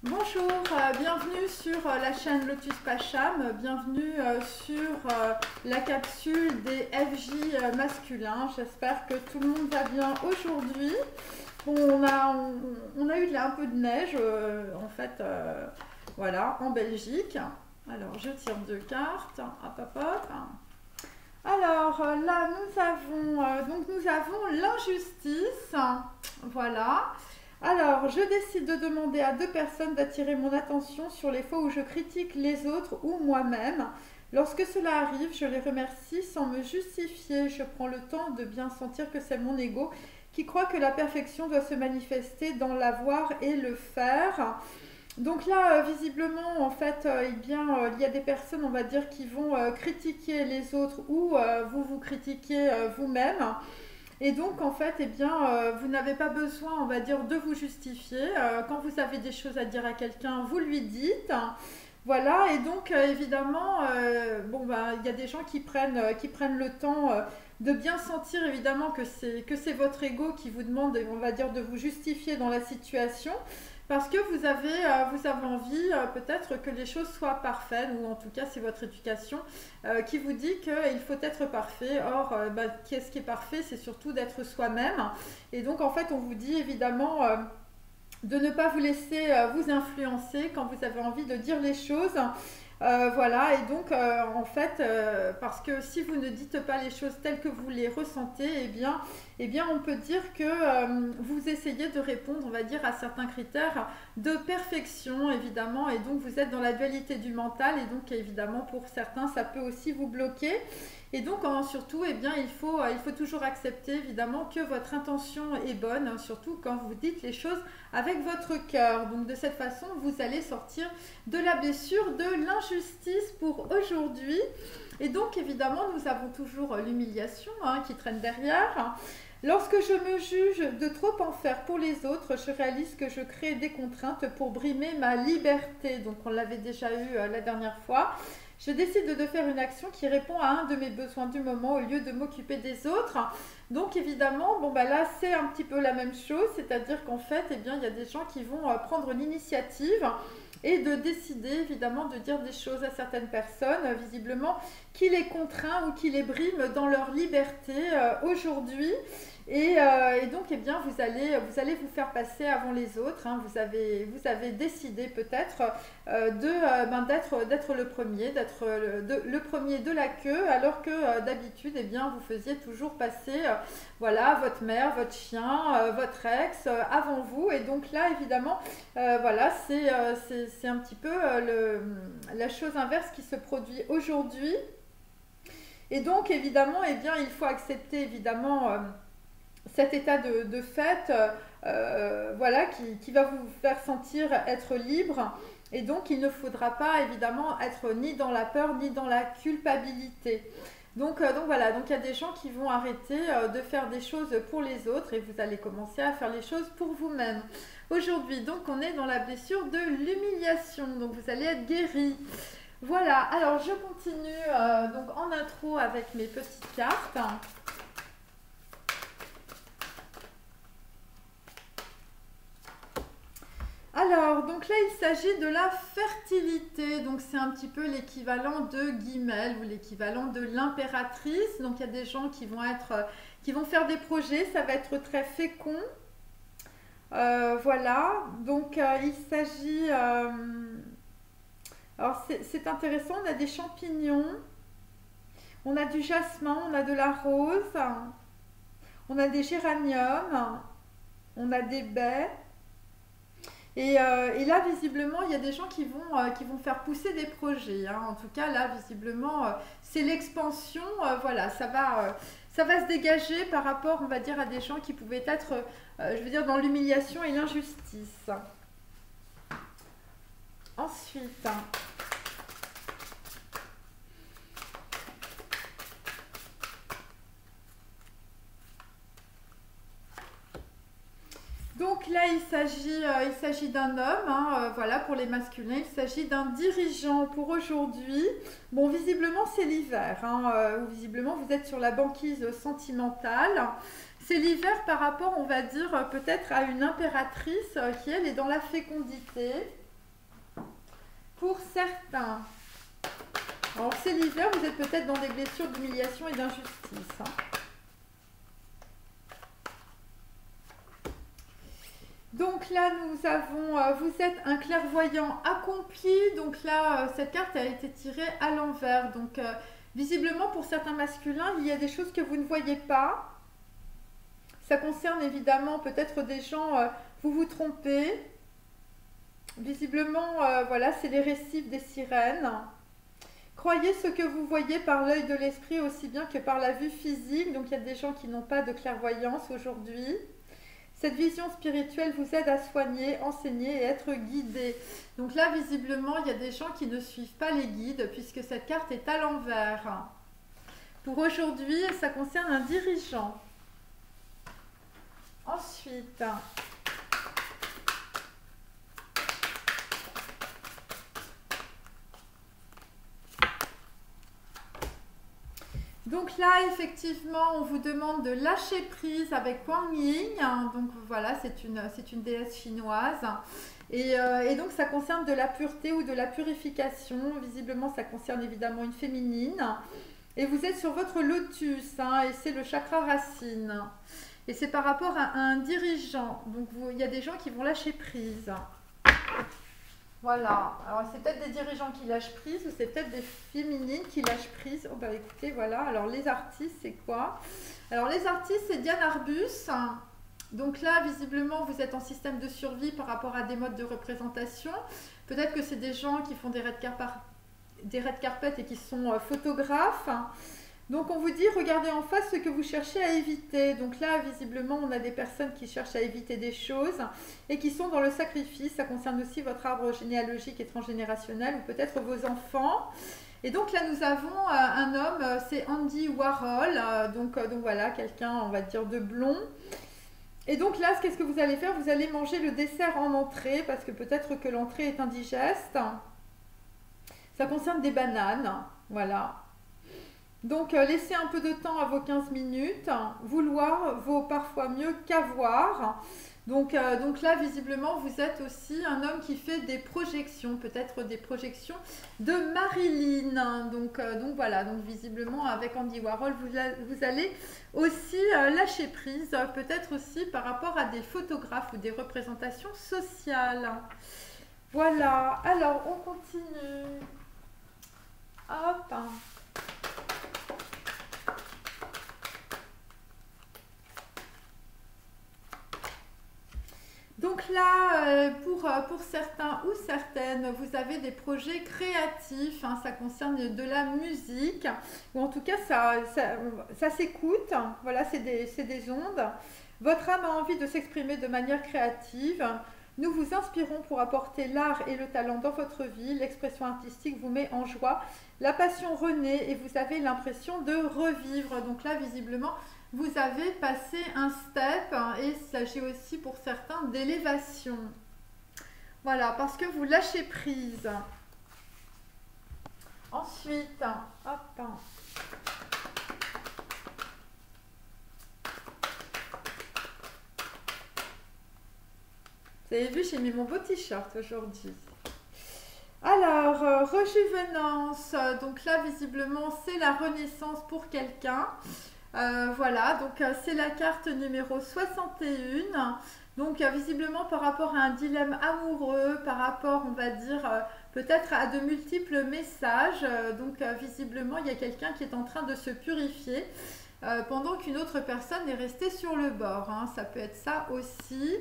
Bonjour, bienvenue sur la chaîne Lotus Pacham, bienvenue sur la capsule des FJ masculins. J'espère que tout le monde va bien aujourd'hui. Bon, on a eu un peu de neige en fait, voilà, en Belgique. Alors je tire deux cartes, hop hop hop. Alors là nous avons l'injustice, voilà. Alors, je décide de demander à deux personnes d'attirer mon attention sur les fois où je critique les autres ou moi-même. Lorsque cela arrive, je les remercie sans me justifier. Je prends le temps de bien sentir que c'est mon ego qui croit que la perfection doit se manifester dans l'avoir et le faire. Donc là, visiblement, en fait, il y a des personnes, on va dire, qui vont critiquer les autres ou vous critiquez vous-même. Et donc, en fait, vous n'avez pas besoin, on va dire, de vous justifier. Quand vous avez des choses à dire à quelqu'un, vous lui dites. Voilà, et donc, évidemment, il y a des gens qui prennent le temps de bien sentir, évidemment, que c'est votre ego qui vous demande, on va dire, de vous justifier dans la situation. Parce que vous avez envie peut-être que les choses soient parfaites, ou en tout cas c'est votre éducation qui vous dit qu'il faut être parfait. Or, qu'est-ce qui est parfait? C'est surtout d'être soi-même. Et donc en fait on vous dit évidemment de ne pas vous laisser vous influencer quand vous avez envie de dire les choses. Voilà, et donc en fait, parce que si vous ne dites pas les choses telles que vous les ressentez, on peut dire que vous essayez de répondre, on va dire, à certains critères de perfection, évidemment, et donc vous êtes dans la dualité du mental, et donc évidemment pour certains, ça peut aussi vous bloquer. Et donc surtout, il faut toujours accepter évidemment que votre intention est bonne, surtout quand vous dites les choses avec votre cœur. Donc de cette façon, vous allez sortir de la blessure de l'injustice pour aujourd'hui. Et donc évidemment, nous avons toujours l'humiliation qui traîne derrière. Lorsque je me juge de trop en faire pour les autres, je réalise que je crée des contraintes pour brimer ma liberté. Donc on l'avait déjà eu la dernière fois. Je décide de faire une action qui répond à un de mes besoins du moment au lieu de m'occuper des autres. Donc évidemment, là c'est un petit peu la même chose, c'est-à-dire qu'en fait, il y a des gens qui vont prendre l'initiative et de décider évidemment de dire des choses à certaines personnes, visiblement, qui les contraint ou qui les briment dans leur liberté aujourd'hui. Et donc, vous allez vous faire passer avant les autres. Vous avez décidé peut-être d'être le premier, d'être le premier de la queue, alors que d'habitude, vous faisiez toujours passer voilà, votre mère, votre chien, votre ex avant vous. Et donc là, évidemment, voilà, c'est un petit peu la chose inverse qui se produit aujourd'hui. Et donc, évidemment, il faut accepter, évidemment, cet état de fait, voilà, qui va vous faire sentir être libre. Et donc, il ne faudra pas, évidemment, être ni dans la peur, ni dans la culpabilité. Donc voilà, donc il y a des gens qui vont arrêter de faire des choses pour les autres et vous allez commencer à faire les choses pour vous-même. Aujourd'hui, donc, on est dans la blessure de l'humiliation. Donc, vous allez être guéri. Voilà, alors je continue donc en intro avec mes petites cartes. Alors, donc là, il s'agit de la fertilité. Donc, c'est un petit peu l'équivalent de Guimel ou l'équivalent de l'impératrice. Donc, il y a des gens qui vont faire des projets. Ça va être très fécond. Voilà. Donc, il s'agit. Alors, c'est intéressant. On a des champignons. On a du jasmin. On a de la rose. On a des géraniums. On a des baies. Et là, visiblement, il y a des gens qui vont faire pousser des projets. En tout cas, là, visiblement, c'est l'expansion. Voilà, ça va se dégager par rapport, on va dire, à des gens qui pouvaient être, je veux dire, dans l'humiliation et l'injustice. Ensuite, donc là, il s'agit d'un homme, voilà, pour les masculins, il s'agit d'un dirigeant pour aujourd'hui. Bon, visiblement, c'est l'hiver, ou visiblement, vous êtes sur la banquise sentimentale. C'est l'hiver par rapport, on va dire, peut-être à une impératrice qui, elle, est dans la fécondité. Pour certains, alors c'est l'hiver, vous êtes peut-être dans des blessures d'humiliation et d'injustice. Donc là, nous avons, vous êtes un clairvoyant accompli. Donc là, cette carte a été tirée à l'envers. Donc visiblement, pour certains masculins, il y a des choses que vous ne voyez pas. Ça concerne évidemment peut-être des gens, vous vous trompez. Visiblement, voilà, c'est les récifs des sirènes. Croyez ce que vous voyez par l'œil de l'esprit aussi bien que par la vue physique. Donc il y a des gens qui n'ont pas de clairvoyance aujourd'hui. Cette vision spirituelle vous aide à soigner, enseigner et être guidé. Donc là, visiblement, il y a des gens qui ne suivent pas les guides puisque cette carte est à l'envers. Pour aujourd'hui, ça concerne un dirigeant. Ensuite, donc là, effectivement, on vous demande de lâcher prise avec Kuan Yin. Donc voilà, c'est une déesse chinoise. Et donc ça concerne de la pureté ou de la purification. Visiblement, ça concerne évidemment une féminine. Et vous êtes sur votre lotus, et c'est le chakra racine. Et c'est par rapport à un dirigeant. Donc il y a des gens qui vont lâcher prise. Voilà, alors c'est peut-être des dirigeants qui lâchent prise ou c'est peut-être des féminines qui lâchent prise. Oh bah écoutez, voilà, alors les artistes c'est quoi? Alors les artistes c'est Diane Arbus. Donc là visiblement vous êtes en système de survie par rapport à des modes de représentation. Peut-être que c'est des gens qui font des red carpet et qui sont photographes. Donc on vous dit, regardez en face ce que vous cherchez à éviter. Donc là, visiblement, on a des personnes qui cherchent à éviter des choses et qui sont dans le sacrifice. Ça concerne aussi votre arbre généalogique et transgénérationnel ou peut-être vos enfants. Et donc là, nous avons un homme, c'est Andy Warhol. Donc voilà, quelqu'un, on va dire, de blond. Et donc là, qu'est-ce que vous allez faire? Vous allez manger le dessert en entrée parce que peut-être que l'entrée est indigeste. Ça concerne des bananes, voilà. Donc, laissez un peu de temps à vos 15 minutes. Vouloir vaut parfois mieux qu'avoir. Donc là, visiblement, vous êtes aussi un homme qui fait des projections, peut-être des projections de Marilyn. Donc voilà, donc visiblement, avec Andy Warhol, vous allez aussi lâcher prise, peut-être aussi par rapport à des photographes ou des représentations sociales. Voilà, alors on continue. Hop. Donc là, pour certains ou certaines, vous avez des projets créatifs, ça concerne de la musique, ou en tout cas ça s'écoute, voilà, c'est des ondes. Votre âme a envie de s'exprimer de manière créative. Nous vous inspirons pour apporter l'art et le talent dans votre vie. L'expression artistique vous met en joie. La passion renaît et vous avez l'impression de revivre. Donc là, visiblement, vous avez passé un step et il s'agit aussi pour certains d'élévation. Voilà, parce que vous lâchez prise. Ensuite, hop. Vous avez vu, j'ai mis mon beau t-shirt aujourd'hui. Alors, rejuvenance. Donc là, visiblement, c'est la renaissance pour quelqu'un. Voilà, donc c'est la carte numéro 61. Donc visiblement par rapport à un dilemme amoureux, par rapport on va dire peut-être à de multiples messages. Donc visiblement il y a quelqu'un qui est en train de se purifier pendant qu'une autre personne est restée sur le bord. Ça peut être ça aussi.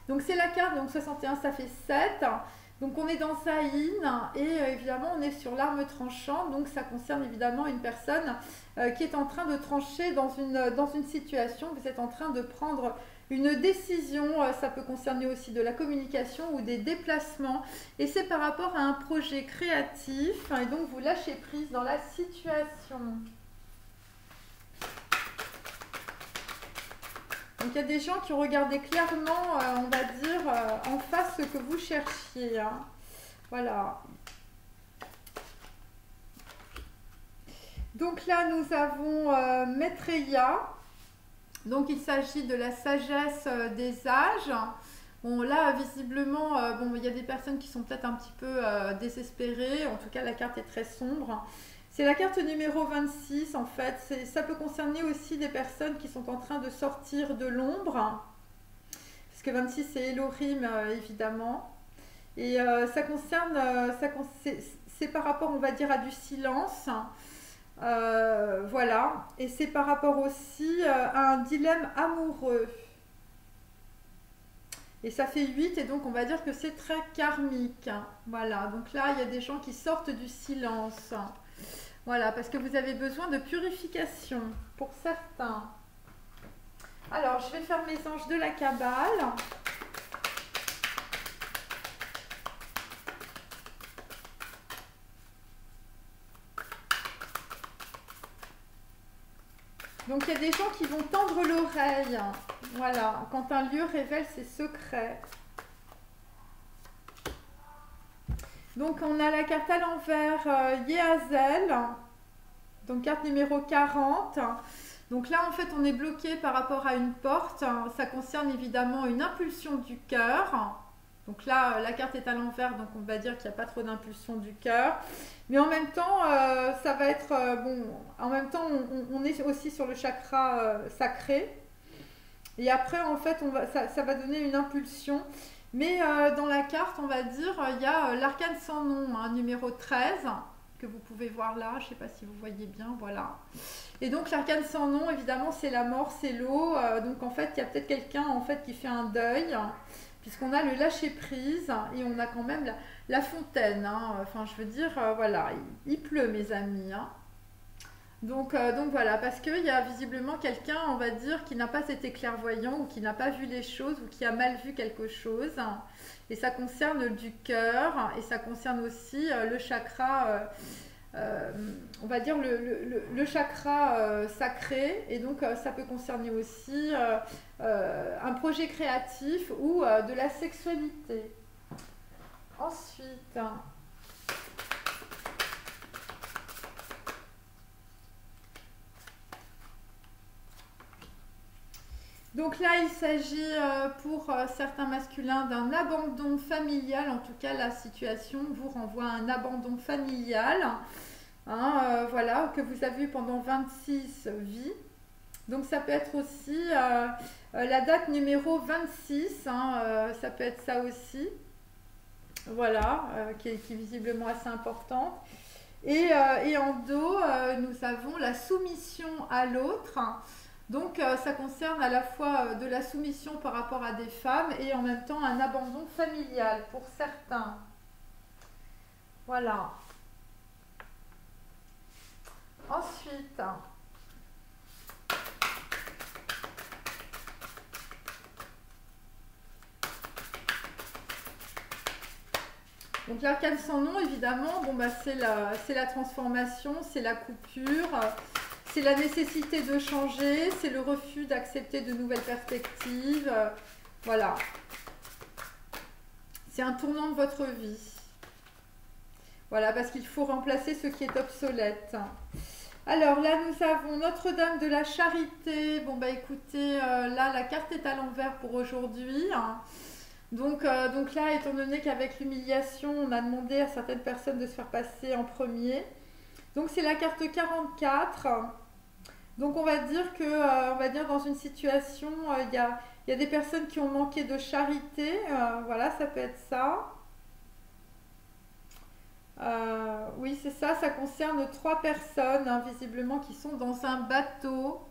Donc c'est la carte, donc 61 ça fait 7. Donc on est dans Saïn et évidemment on est sur l'arme tranchante, donc ça concerne évidemment une personne qui est en train de trancher dans une situation, vous êtes en train de prendre une décision, ça peut concerner aussi de la communication ou des déplacements et c'est par rapport à un projet créatif et donc vous lâchez prise dans la situation. Donc il y a des gens qui ont regardé clairement, on va dire, en face ce que vous cherchiez. Voilà. Donc là, nous avons Maitreya. Donc il s'agit de la sagesse des âges. Bon, là, visiblement, bon, il y a des personnes qui sont peut-être un petit peu désespérées. En tout cas, la carte est très sombre. C'est la carte numéro 26, en fait. Ça peut concerner aussi des personnes qui sont en train de sortir de l'ombre. Parce que 26, c'est Elohim, évidemment. Et ça concerne... c'est par rapport, on va dire, à du silence. Voilà. Et c'est par rapport aussi à un dilemme amoureux. Et ça fait 8 et donc on va dire que c'est très karmique. Voilà, donc là il y a des gens qui sortent du silence. Voilà, parce que vous avez besoin de purification pour certains. Alors, je vais faire mes anges de la Kabbale. Donc il y a des gens qui vont tendre l'oreille. Voilà, quand un lieu révèle ses secrets. Donc on a la carte à l'envers, Yehazel, donc carte numéro 40. Donc là en fait on est bloqué par rapport à une porte, ça concerne évidemment une impulsion du cœur. Donc là la carte est à l'envers, donc on va dire qu'il n'y a pas trop d'impulsion du cœur. Mais en même temps ça va être, bon, en même temps on est aussi sur le chakra sacré. Et après en fait ça va donner une impulsion. Mais dans la carte, on va dire, il y a l'arcane sans nom, hein, numéro 13, que vous pouvez voir là. Je ne sais pas si vous voyez bien, voilà. Et donc l'arcane sans nom, évidemment, c'est la mort, c'est l'eau. Donc en fait, il y a peut-être quelqu'un en fait, qui fait un deuil, puisqu'on a le lâcher-prise et on a quand même la fontaine. Hein. Enfin, je veux dire, voilà, il pleut, mes amis. Hein. Donc voilà, parce qu'il y a visiblement quelqu'un, on va dire, qui n'a pas été clairvoyant ou qui n'a pas vu les choses ou qui a mal vu quelque chose. Et ça concerne du cœur et ça concerne aussi le chakra, on va dire le chakra sacré. Et donc ça peut concerner aussi un projet créatif ou de la sexualité. Ensuite... Donc là, il s'agit pour certains masculins d'un abandon familial. En tout cas, la situation vous renvoie à un abandon familial. Hein, voilà, que vous avez eu pendant 26 vies. Donc ça peut être aussi la date numéro 26. Hein, ça peut être ça aussi. Voilà, qui est visiblement assez importante. Et en dos, nous avons la soumission à l'autre. Donc ça concerne à la fois de la soumission par rapport à des femmes et en même temps un abandon familial pour certains. Voilà. Ensuite, donc l'arcane sans nom, évidemment, bon, bah, c'est la transformation, c'est la coupure. C'est la nécessité de changer, c'est le refus d'accepter de nouvelles perspectives. Voilà. C'est un tournant de votre vie. Voilà, parce qu'il faut remplacer ce qui est obsolète. Alors là, nous avons Notre-Dame de la Charité. Bon, bah écoutez, là, la carte est à l'envers pour aujourd'hui. Donc là, étant donné qu'avec l'humiliation, on a demandé à certaines personnes de se faire passer en premier. Donc c'est la carte 44. Donc on va dire que, on va dire dans une situation, il y a des personnes qui ont manqué de charité. Voilà, ça peut être ça. Oui, c'est ça. Ça concerne 3 personnes, hein, visiblement, qui sont dans un bateau.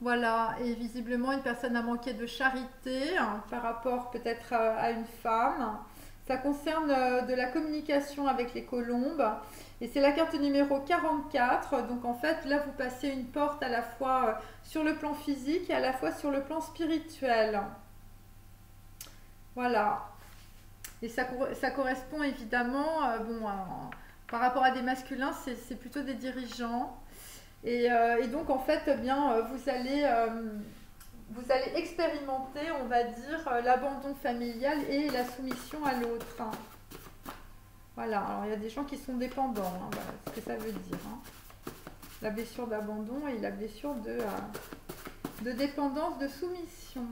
Voilà, et visiblement une personne a manqué de charité hein, par rapport peut-être à une femme. Ça concerne de la communication avec les colombes. Et c'est la carte numéro 44. Donc en fait, là, vous passez une porte à la fois sur le plan physique et à la fois sur le plan spirituel. Voilà. Et ça correspond évidemment, bon, par rapport à des masculins, c'est plutôt des dirigeants. Et donc en fait, eh bien, vous allez expérimenter, on va dire, l'abandon familial et la soumission à l'autre. Voilà, alors il y a des gens qui sont dépendants, hein, voilà ce que ça veut dire. Hein. La blessure d'abandon et la blessure de dépendance, de soumission.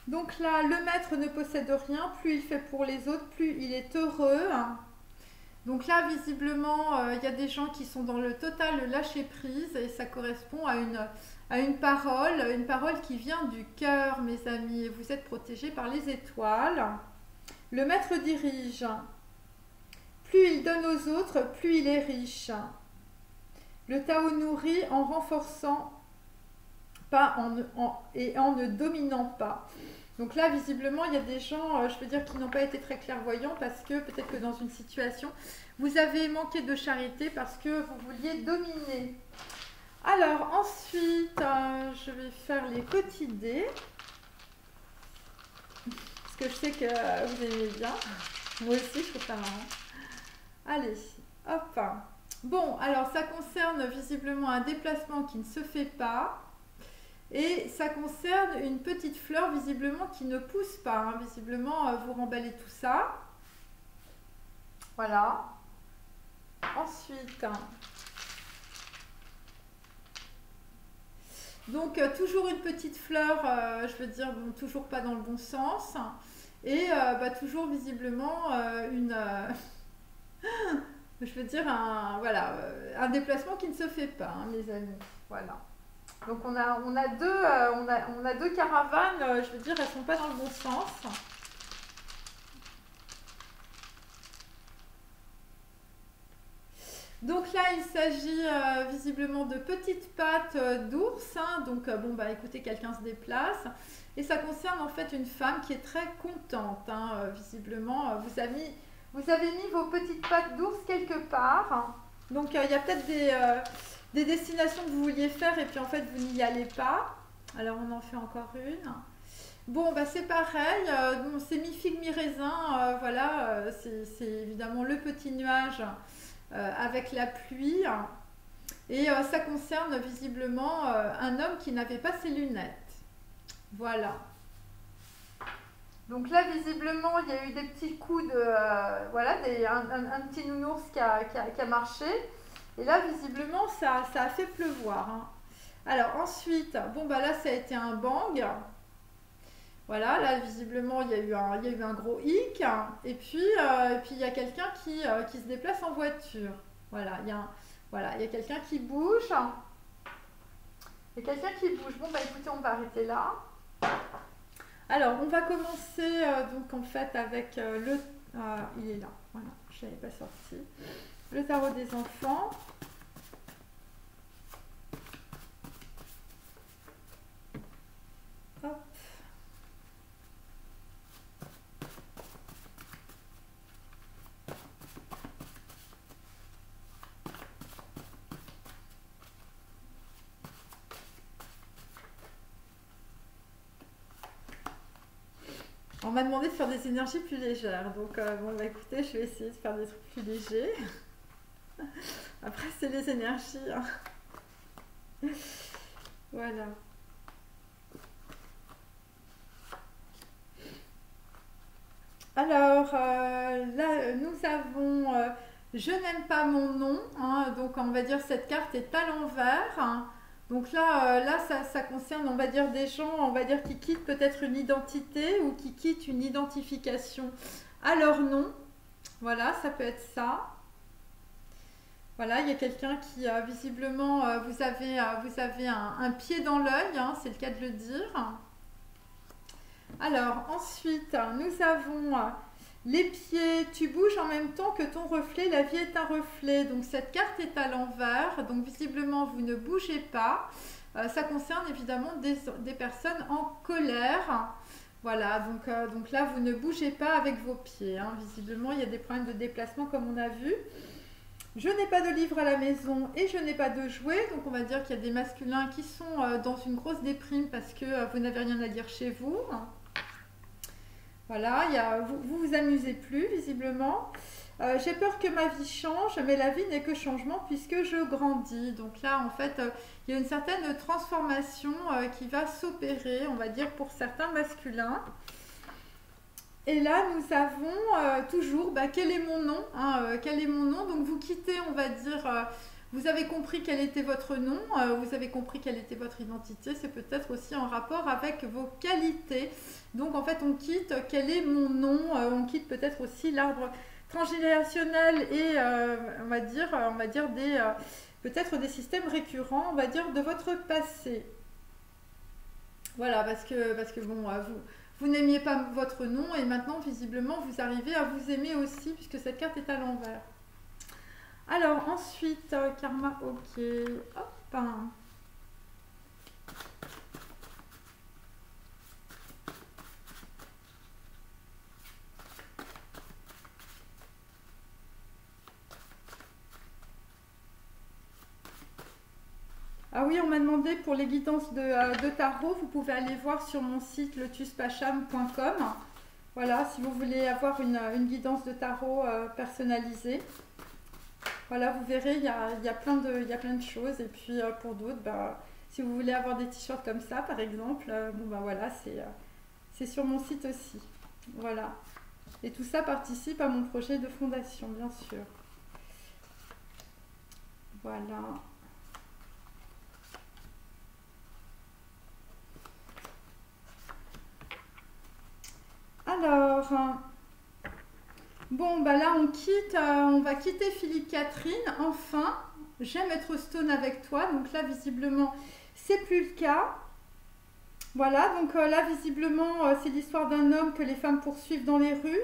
Donc là, le maître ne possède rien, plus il fait pour les autres, plus il est heureux. Donc là, visiblement, il y a des gens qui sont dans le total lâcher prise et ça correspond à une parole qui vient du cœur, mes amis. Et vous êtes protégés par les étoiles. Le maître dirige. Plus il donne aux autres, plus il est riche. Le Tao nourrit en renforçant, pas et en ne dominant pas. Donc là, visiblement, il y a des gens, je veux dire, qui n'ont pas été très clairvoyants parce que peut-être que dans une situation, vous avez manqué de charité parce que vous vouliez dominer. Alors, ensuite, je vais faire les petits dés. Parce que je sais que vous aimez bien. Moi aussi, je trouve ça marrant. Allez, hop. Bon, alors ça concerne visiblement un déplacement qui ne se fait pas. Et ça concerne une petite fleur visiblement qui ne pousse pas. Hein. Visiblement, vous remballez tout ça. Voilà. Ensuite, donc toujours une petite fleur, je veux dire, bon, toujours pas dans le bon sens. Et toujours visiblement je veux dire, un déplacement qui ne se fait pas, hein, mes amis. Voilà. Donc on a deux caravanes, je veux dire, elles sont pas dans le bon sens. Donc là, il s'agit visiblement de petites pattes d'ours. Hein. Donc écoutez, quelqu'un se déplace. Et ça concerne en fait une femme qui est très contente. Hein. Visiblement, vous avez mis vos petites pattes d'ours quelque part. Hein. Donc il y a peut-être des destinations que vous vouliez faire et puis en fait vous n'y allez pas. Alors on en fait encore une. Bon, c'est pareil, c'est mi-figue, mi-raisin, voilà, c'est évidemment le petit nuage avec la pluie. Et ça concerne visiblement un homme qui n'avait pas ses lunettes. Voilà. Donc là, visiblement, il y a eu des petits coups de... un petit nounours qui a marché. Et là, visiblement, ça a fait pleuvoir. Hein. Alors ensuite, là, ça a été un bang. Voilà, là, visiblement, il y a eu un gros hic. Et puis, il y a quelqu'un qui se déplace en voiture. Voilà, il y a quelqu'un qui bouge. Il y a quelqu'un qui bouge. Écoutez, on va arrêter là. Alors, on va commencer donc en fait avec le... il est là, voilà, je n'avais pas sorti. Le tarot des enfants. Hop. On m'a demandé de faire des énergies plus légères. Donc, écoutez, je vais essayer de faire des trucs plus légers. Après, c'est les énergies. Hein. Voilà. Alors, là, nous avons Je n'aime pas mon nom. Hein, donc, on va dire cette carte est à l'envers. Hein. Donc là, ça concerne, on va dire, des gens, on va dire, qui quittent peut-être une identité ou qui quittent une identification à leur nom. Voilà, ça peut être ça. Voilà, il y a quelqu'un qui, visiblement, vous avez un pied dans l'œil, hein, c'est le cas de le dire. Alors, ensuite, nous avons les pieds, tu bouges en même temps que ton reflet, la vie est un reflet. Donc, cette carte est à l'envers, donc visiblement, vous ne bougez pas. Ça concerne évidemment des personnes en colère. Voilà, donc là, vous ne bougez pas avec vos pieds. Hein. Visiblement, il y a des problèmes de déplacement comme on a vu. Je n'ai pas de livre à la maison et je n'ai pas de jouets. Donc, on va dire qu'il y a des masculins qui sont dans une grosse déprime parce que vous n'avez rien à lire chez vous. Voilà, vous vous amusez plus, visiblement. J'ai peur que ma vie change, mais la vie n'est que changement puisque je grandis. Donc là, en fait, il y a une certaine transformation qui va s'opérer, on va dire, pour certains masculins. Et là, nous avons toujours, quel est mon nom, hein, quel est mon nom. Donc, vous quittez, on va dire, vous avez compris quel était votre nom, vous avez compris quelle était votre identité, c'est peut-être aussi en rapport avec vos qualités. Donc en fait on quitte quel est mon nom, on quitte peut-être aussi l'arbre transgénérationnel et on va dire des peut-être des systèmes récurrents, on va dire de votre passé. Voilà, parce que bon, vous n'aimiez pas votre nom et maintenant visiblement vous arrivez à vous aimer aussi puisque cette carte est à l'envers. Alors ensuite, karma, ok, hop. Ah oui, on m'a demandé pour les guidances de tarot, vous pouvez aller voir sur mon site lotuspacham.com. Voilà, si vous voulez avoir une guidance de tarot personnalisée. Voilà, vous verrez, il y a plein de choses. Et puis pour d'autres, bah, si vous voulez avoir des t-shirts comme ça, par exemple, bon bah voilà, c'est sur mon site aussi. Voilà. Et tout ça participe à mon projet de fondation, bien sûr. Voilà. Alors, bon, bah là on va quitter Philippe Catherine, enfin, j'aime être stone avec toi, donc là visiblement c'est plus le cas. Voilà, donc là visiblement c'est l'histoire d'un homme que les femmes poursuivent dans les rues,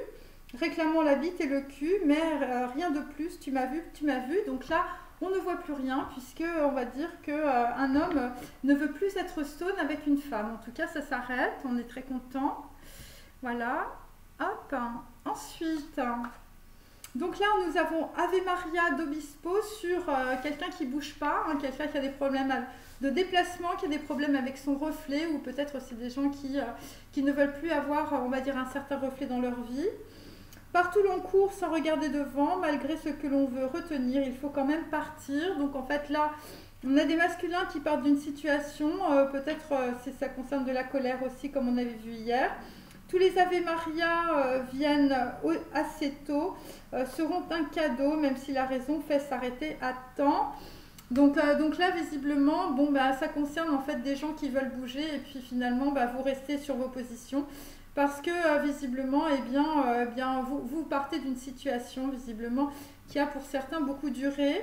réclamant la bite et le cul, mais rien de plus, tu m'as vu, donc là on ne voit plus rien, puisque on va dire qu'un homme ne veut plus être stone avec une femme, en tout cas ça s'arrête, on est très content. Voilà, hop, ensuite, donc là nous avons Ave Maria d'Obispo sur quelqu'un qui ne bouge pas, hein, quelqu'un qui a des problèmes de déplacement, qui a des problèmes avec son reflet, ou peut-être c'est des gens qui ne veulent plus avoir, on va dire, un certain reflet dans leur vie. Partout l'on court sans regarder devant, malgré ce que l'on veut retenir, il faut quand même partir. Donc en fait là, on a des masculins qui partent d'une situation, peut-être ça concerne de la colère aussi, comme on avait vu hier. Tous les Ave Maria viennent assez tôt, seront un cadeau, même si la raison fait s'arrêter à temps. Donc là, visiblement, bon, bah, ça concerne en fait des gens qui veulent bouger et puis finalement, bah, vous restez sur vos positions parce que visiblement, eh bien, vous partez d'une situation visiblement qui a pour certains beaucoup duré.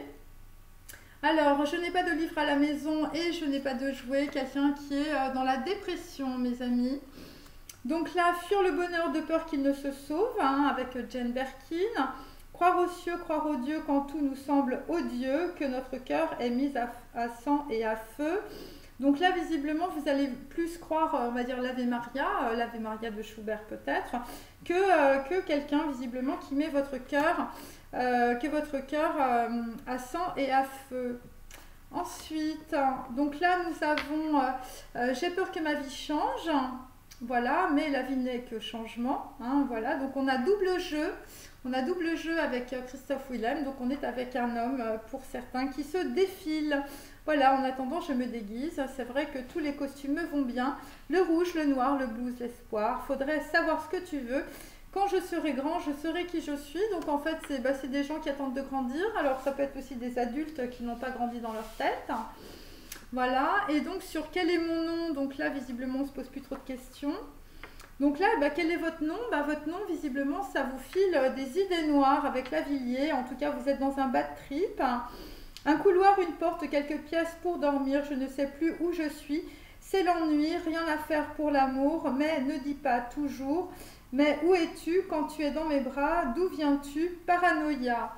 Alors, je n'ai pas de livre à la maison et je n'ai pas de jouet, quelqu'un qui est dans la dépression, mes amis. Donc là, fuir le bonheur de peur qu'il ne se sauve, hein, avec Jane Birkin. Croire aux cieux, croire aux dieux quand tout nous semble odieux, que notre cœur est mis à sang et à feu. Donc là, visiblement, vous allez plus croire, on va dire, l'Ave Maria de Schubert peut-être, que quelqu'un, visiblement, qui met votre cœur, à sang et à feu. Ensuite, donc là, nous avons j'ai peur que ma vie change. Voilà, mais la vie n'est que changement. Hein, voilà, donc on a double jeu. On a double jeu avec Christophe Willem. Donc on est avec un homme, pour certains, qui se défile. Voilà, en attendant, je me déguise. C'est vrai que tous les costumes me vont bien. Le rouge, le noir, le blues, l'espoir. Faudrait savoir ce que tu veux. Quand je serai grand, je serai qui je suis. Donc en fait, c'est des gens qui attendent de grandir. Alors ça peut être aussi des adultes qui n'ont pas grandi dans leur tête. Voilà, et donc sur quel est mon nom, donc là visiblement on ne se pose plus trop de questions. Donc là, bah, quel est votre nom? Bah, votre nom visiblement ça vous file des idées noires avec Lavilliers, en tout cas vous êtes dans un bad trip. Un couloir, une porte, quelques pièces pour dormir, je ne sais plus où je suis. C'est l'ennui, rien à faire pour l'amour, mais ne dis pas toujours. Mais où es-tu quand tu es dans mes bras? D'où viens-tu? Paranoïa.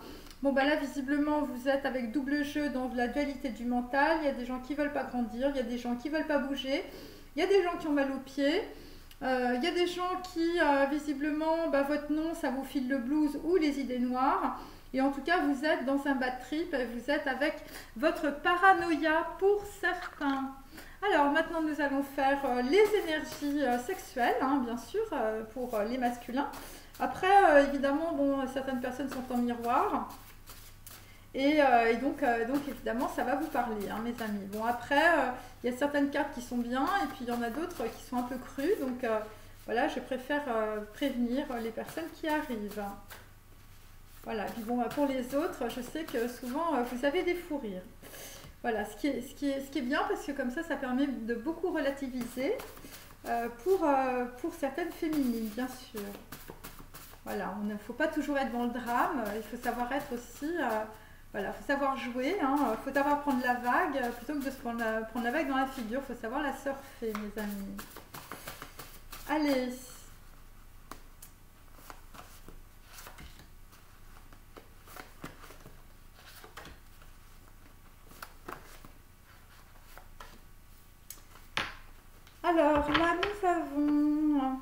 Bon, bah là, visiblement, vous êtes avec double jeu dans la dualité du mental. Il y a des gens qui ne veulent pas grandir, il y a des gens qui ne veulent pas bouger, il y a des gens qui ont mal aux pieds, il y a des gens qui, visiblement, bah, votre nom, ça vous file le blues ou les idées noires. Et en tout cas, vous êtes dans un bad trip, vous êtes avec votre paranoïa pour certains. Alors, maintenant, nous allons faire les énergies sexuelles, hein, bien sûr, pour les masculins. Après, évidemment, bon, certaines personnes sont en miroir. Et donc, évidemment, ça va vous parler, hein, mes amis. Bon, après, il y a certaines cartes qui sont bien, et puis il y en a d'autres qui sont un peu crues. Donc, voilà, je préfère prévenir les personnes qui arrivent. Voilà, puis bon, pour les autres, je sais que souvent, vous avez des fous rires. Voilà, ce qui est bien, parce que comme ça permet de beaucoup relativiser pour certaines féminines, bien sûr. Voilà, il ne faut pas toujours être dans le drame, il faut savoir être aussi... voilà, il faut savoir jouer, il faut savoir prendre la vague, plutôt que de se prendre la vague dans la figure, il faut savoir la surfer, mes amis. Allez. Alors, là, nous avons...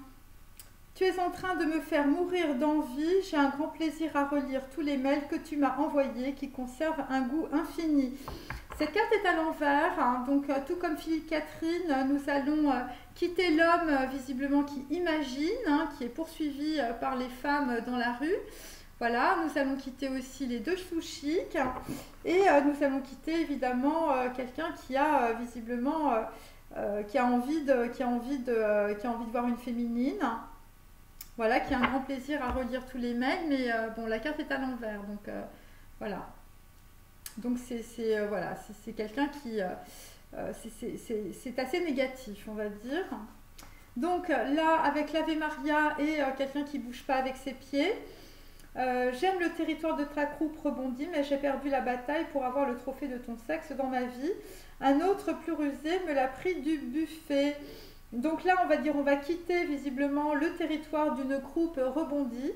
Tu es en train de me faire mourir d'envie. J'ai un grand plaisir à relire tous les mails que tu m'as envoyés qui conservent un goût infini. Cette carte est à l'envers, donc tout comme Philippe Catherine, nous allons quitter l'homme visiblement qui imagine, qui est poursuivi par les femmes dans la rue. Voilà, nous allons quitter aussi les deux sous chics et nous allons quitter évidemment quelqu'un qui a visiblement qui a envie de voir une féminine. Voilà, qui a un grand plaisir à relire tous les mails, mais bon, la carte est à l'envers, donc voilà. Donc voilà, c'est quelqu'un qui... c'est assez négatif, on va dire. Donc là, avec l'Ave Maria et quelqu'un qui ne bouge pas avec ses pieds, j'aime le territoire de ta croupe rebondit, mais j'ai perdu la bataille pour avoir le trophée de ton sexe dans ma vie. Un autre plus rusé me l'a pris du buffet. Donc là, on va dire, on va quitter visiblement le territoire d'une croupe rebondie,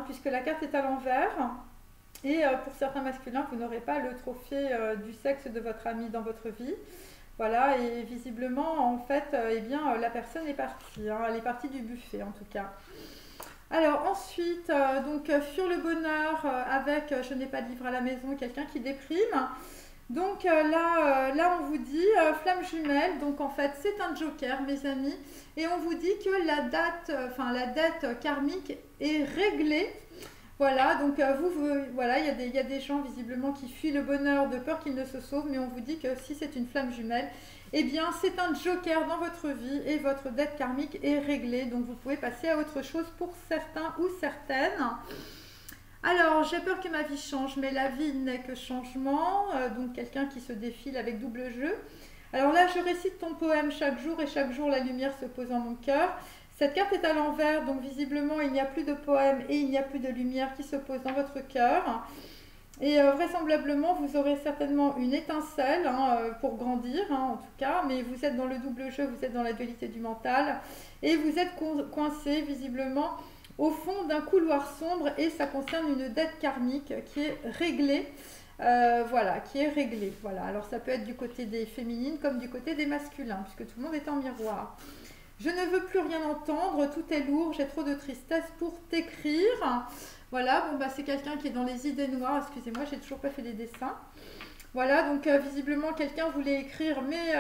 puisque la carte est à l'envers. Et pour certains masculins, vous n'aurez pas le trophée du sexe de votre ami dans votre vie. Voilà, et visiblement, en fait, eh bien, la personne est partie. Elle est partie du buffet, en tout cas. Alors ensuite, donc sur le bonheur, avec je n'ai pas de livre à la maison, quelqu'un qui déprime. Donc là, on vous dit flamme jumelle, donc en fait c'est un joker, mes amis, et on vous dit que la dette karmique est réglée. Voilà, donc voilà, il y a des gens visiblement qui fuient le bonheur de peur qu'il ne se sauve, mais on vous dit que si c'est une flamme jumelle, eh bien c'est un joker dans votre vie et votre dette karmique est réglée, donc vous pouvez passer à autre chose pour certains ou certaines. Alors, j'ai peur que ma vie change, mais la vie n'est que changement. Donc, quelqu'un qui se défile avec double jeu. Alors là, je récite ton poème chaque jour et chaque jour, la lumière se pose en mon cœur. Cette carte est à l'envers, donc visiblement, il n'y a plus de poème et il n'y a plus de lumière qui se pose dans votre cœur. Et vraisemblablement, vous aurez certainement une étincelle pour grandir, en tout cas. Mais vous êtes dans le double jeu, vous êtes dans la dualité du mental. Et vous êtes coincé, visiblement, au fond d'un couloir sombre, et ça concerne une dette karmique qui est réglée, voilà, qui est réglée. Voilà. Alors ça peut être du côté des féminines comme du côté des masculins, puisque tout le monde est en miroir. Je ne veux plus rien entendre, tout est lourd, j'ai trop de tristesse pour t'écrire. Voilà, bon bah c'est quelqu'un qui est dans les idées noires, excusez-moi, j'ai toujours pas fait les dessins. Voilà, donc visiblement quelqu'un voulait écrire, mais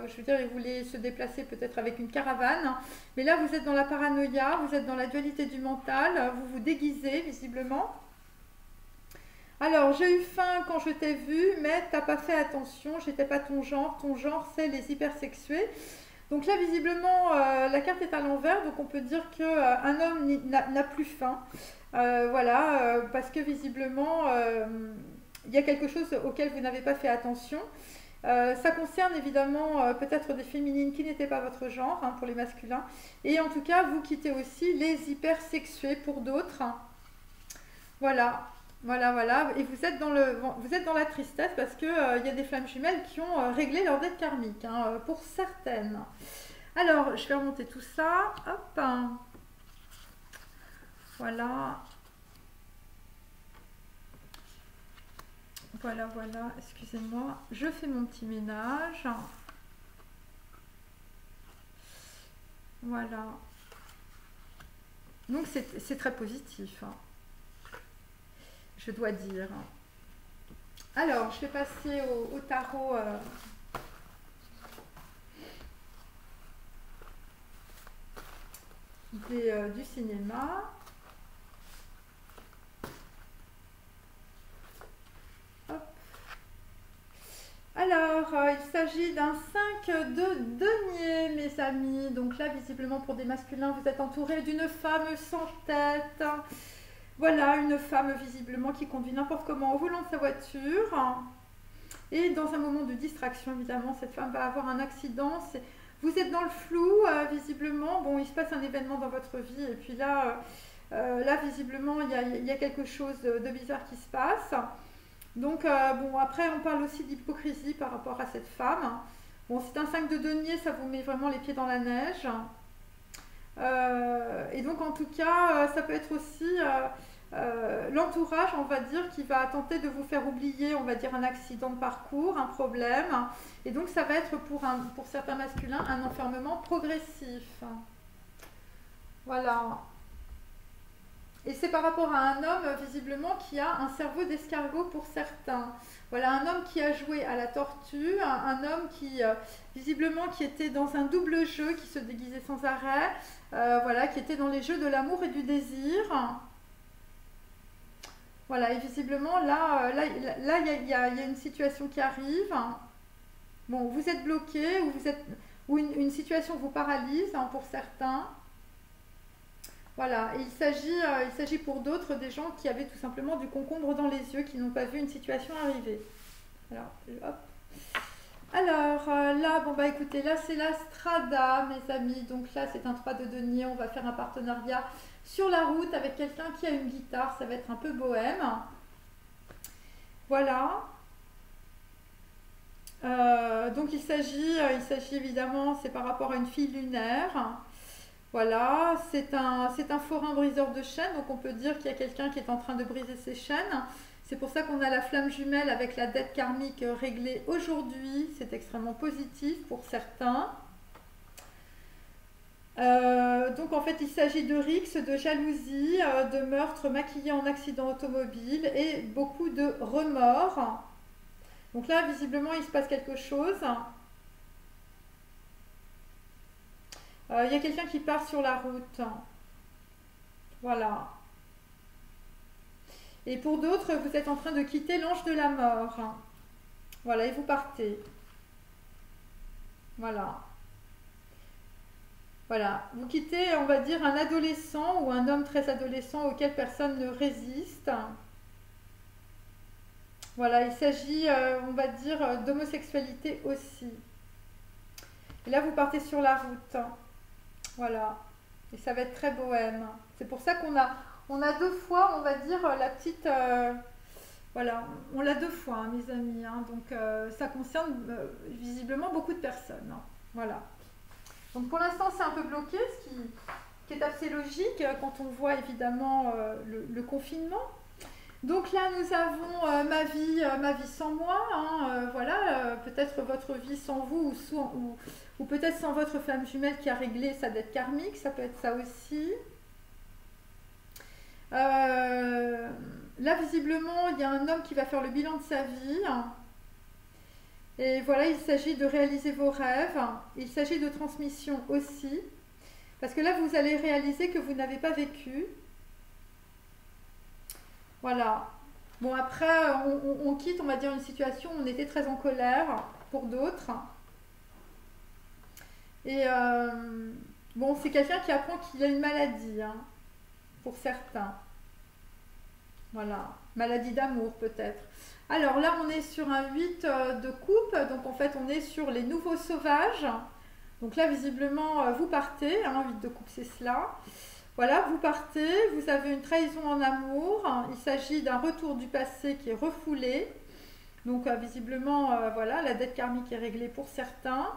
je veux dire, il voulait se déplacer peut-être avec une caravane. Mais là, vous êtes dans la paranoïa, vous êtes dans la dualité du mental, vous vous déguisez visiblement. Alors, j'ai eu faim quand je t'ai vu, mais t'as pas fait attention, j'étais pas ton genre c'est les hypersexués. Donc là, visiblement, la carte est à l'envers, donc on peut dire qu'un homme n'a plus faim. Voilà, parce que visiblement... il y a quelque chose auquel vous n'avez pas fait attention. Ça concerne évidemment peut-être des féminines qui n'étaient pas votre genre, pour les masculins. Et en tout cas, vous quittez aussi les hypersexués pour d'autres. Voilà, voilà, voilà. Et vous êtes dans la tristesse parce qu'il y a des flammes jumelles qui ont réglé leur dette karmique, pour certaines. Alors, je vais remonter tout ça. Hop. Voilà. Voilà, voilà, excusez-moi, je fais mon petit ménage. Voilà. Donc c'est très positif, je dois dire. Alors, je vais passer au tarot du cinéma. Alors, il s'agit d'un 5 de denier, mes amis. Donc là, visiblement, pour des masculins, vous êtes entouré d'une femme sans tête. Voilà, une femme visiblement qui conduit n'importe comment au volant de sa voiture. Et dans un moment de distraction, évidemment, cette femme va avoir un accident. Vous êtes dans le flou, visiblement. Bon, il se passe un événement dans votre vie. Et puis là, visiblement, il y a quelque chose de bizarre qui se passe. Donc, bon, après, on parle aussi d'hypocrisie par rapport à cette femme. Bon, c'est un 5 de denier, ça vous met vraiment les pieds dans la neige. Et donc, en tout cas, ça peut être aussi l'entourage, on va dire, qui va tenter de vous faire oublier, on va dire, un accident de parcours, un problème. Et donc, ça va être pour certains masculins un enfermement progressif. Voilà. Et c'est par rapport à un homme, visiblement, qui a un cerveau d'escargot pour certains. Voilà, un homme qui a joué à la tortue, un homme qui, visiblement, qui était dans un double jeu, qui se déguisait sans arrêt, voilà, qui était dans les jeux de l'amour et du désir. Voilà, et visiblement, là, il y a une situation qui arrive. Bon, vous êtes bloqué, ou une situation vous paralyse, hein, pour certains. Voilà, et il s'agit pour d'autres des gens qui avaient tout simplement du concombre dans les yeux, qui n'ont pas vu une situation arriver. Alors, hop. Alors, là, bon bah écoutez, là c'est la Strada, mes amis. Donc là, c'est un 3 de denier. On va faire un partenariat sur la route avec quelqu'un qui a une guitare. Ça va être un peu bohème. Voilà. Donc il s'agit évidemment, c'est par rapport à une fille lunaire. Voilà, c'est un forain briseur de chaînes, donc on peut dire qu'il y a quelqu'un qui est en train de briser ses chaînes. C'est pour ça qu'on a la flamme jumelle avec la dette karmique réglée aujourd'hui. C'est extrêmement positif pour certains. Donc en fait, il s'agit de rixes, de jalousie, de meurtres maquillés en accident automobile et beaucoup de remords. Donc là, visiblement, il se passe quelque chose. Il y a quelqu'un qui part sur la route. Voilà. Et pour d'autres, vous êtes en train de quitter l'ange de la mort. Voilà, et vous partez. Voilà. Voilà. Vous quittez, on va dire, un adolescent ou un homme très adolescent auquel personne ne résiste. Voilà, il s'agit, on va dire, d'homosexualité aussi. Et là, vous partez sur la route. Voilà. Et ça va être très bohème. C'est pour ça qu'on a deux fois, on va dire, la petite... voilà, on l'a deux fois, hein, mes amis. Hein, donc, ça concerne visiblement beaucoup de personnes. Hein, voilà. Donc, pour l'instant, c'est un peu bloqué, ce qui est assez logique quand on voit, évidemment, le confinement. Donc là, nous avons ma vie sans moi. Hein, voilà, peut-être votre vie sans vous ou peut-être sans votre flamme jumelle qui a réglé sa dette karmique. Ça peut être ça aussi. Là, visiblement, il y a un homme qui va faire le bilan de sa vie. Et voilà, il s'agit de réaliser vos rêves. Il s'agit de transmission aussi. Parce que là, vous allez réaliser que vous n'avez pas vécu. Voilà. Bon, après, on quitte, on va dire, une situation où on était très en colère pour d'autres. Et bon, c'est quelqu'un qui apprend qu'il a une maladie, hein, pour certains. Voilà. Maladie d'amour, peut-être. Alors là, on est sur un 8 de coupe. Donc, en fait, on est sur les nouveaux sauvages. Donc là, visiblement, vous partez. Hein, 8 de coupe, c'est cela. Voilà, vous partez, vous avez une trahison en amour, il s'agit d'un retour du passé qui est refoulé. Donc visiblement, voilà, la dette karmique est réglée pour certains.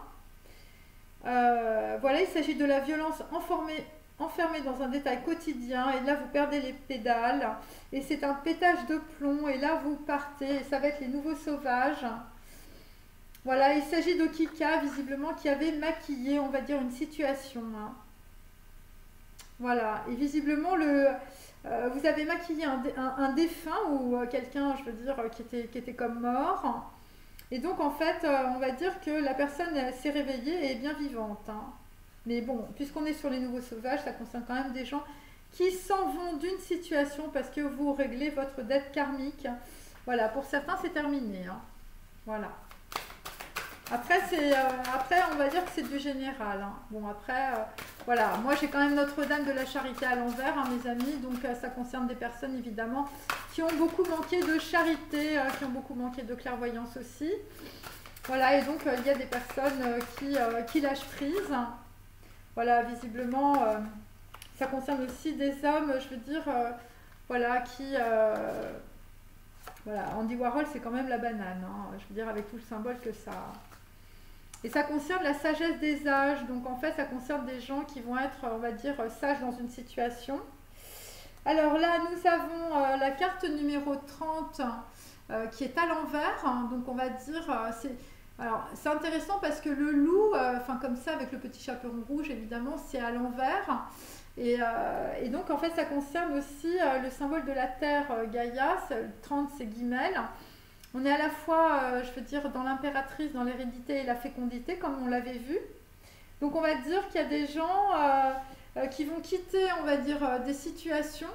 Voilà, il s'agit de la violence enfermée dans un détail quotidien et là vous perdez les pédales et c'est un pétage de plomb et là vous partez et ça va être les nouveaux sauvages. Voilà, il s'agit de Kika visiblement qui avait maquillé, on va dire, une situation. Hein. Voilà, et visiblement, vous avez maquillé un défunt ou quelqu'un, je veux dire, qui était comme mort. Et donc, en fait, on va dire que la personne s'est réveillée et est bien vivante. Hein. Mais bon, puisqu'on est sur les nouveaux sauvages, ça concerne quand même des gens qui s'en vont d'une situation parce que vous réglez votre dette karmique. Voilà, pour certains, c'est terminé. Hein. Voilà. Après, après, on va dire que c'est du général. Hein. Bon, après, voilà. Moi, j'ai quand même Notre-Dame de la Charité à l'envers, hein, mes amis. Donc, ça concerne des personnes, évidemment, qui ont beaucoup manqué de charité, qui ont beaucoup manqué de clairvoyance aussi. Voilà, et donc, il y a des personnes qui lâchent prise. Voilà, visiblement, ça concerne aussi des hommes, je veux dire, voilà, qui... voilà, Andy Warhol, c'est quand même la banane, hein, je veux dire, avec tout le symbole que ça a. Et ça concerne la sagesse des âges. Donc en fait, ça concerne des gens qui vont être, on va dire, sages dans une situation. Alors là, nous avons la carte numéro 30 qui est à l'envers. Donc on va dire, c'est intéressant parce que le loup, enfin comme ça, avec le petit chaperon rouge, évidemment, c'est à l'envers. Et donc en fait, ça concerne aussi le symbole de la terre, Gaïa. 30, c'est Guimel. On est à la fois, je veux dire, dans l'impératrice, dans l'hérédité et la fécondité, comme on l'avait vu. Donc on va dire qu'il y a des gens qui vont quitter, on va dire, des situations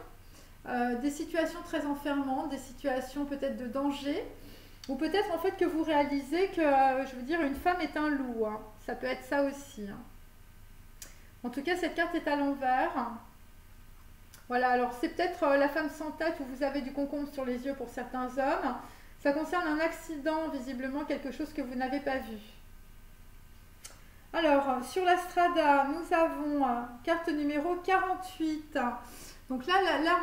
très enfermantes, des situations peut-être de danger, ou peut-être en fait que vous réalisez que, je veux dire, une femme est un loup. Hein. Ça peut être ça aussi. Hein. En tout cas, cette carte est à l'envers. Voilà, alors c'est peut-être la femme sans tête où vous avez du concombre sur les yeux pour certains hommes. Ça concerne un accident, visiblement quelque chose que vous n'avez pas vu. Alors, sur la strada, nous avons carte numéro 48. Donc là,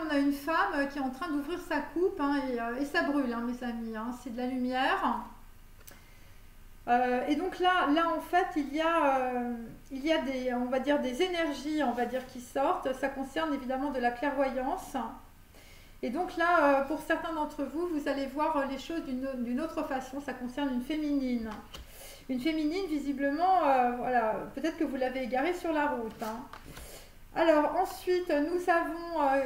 on a une femme qui est en train d'ouvrir sa coupe hein, et ça brûle, hein, mes amis. Hein, c'est de la lumière. Et donc là, en fait, il y a des, on va dire, des énergies, on va dire, qui sortent. Ça concerne évidemment de la clairvoyance. Et donc là, pour certains d'entre vous, vous allez voir les choses d'une autre façon. Ça concerne une féminine. Une féminine, visiblement, voilà, peut-être que vous l'avez égarée sur la route. Hein. Alors, ensuite, nous avons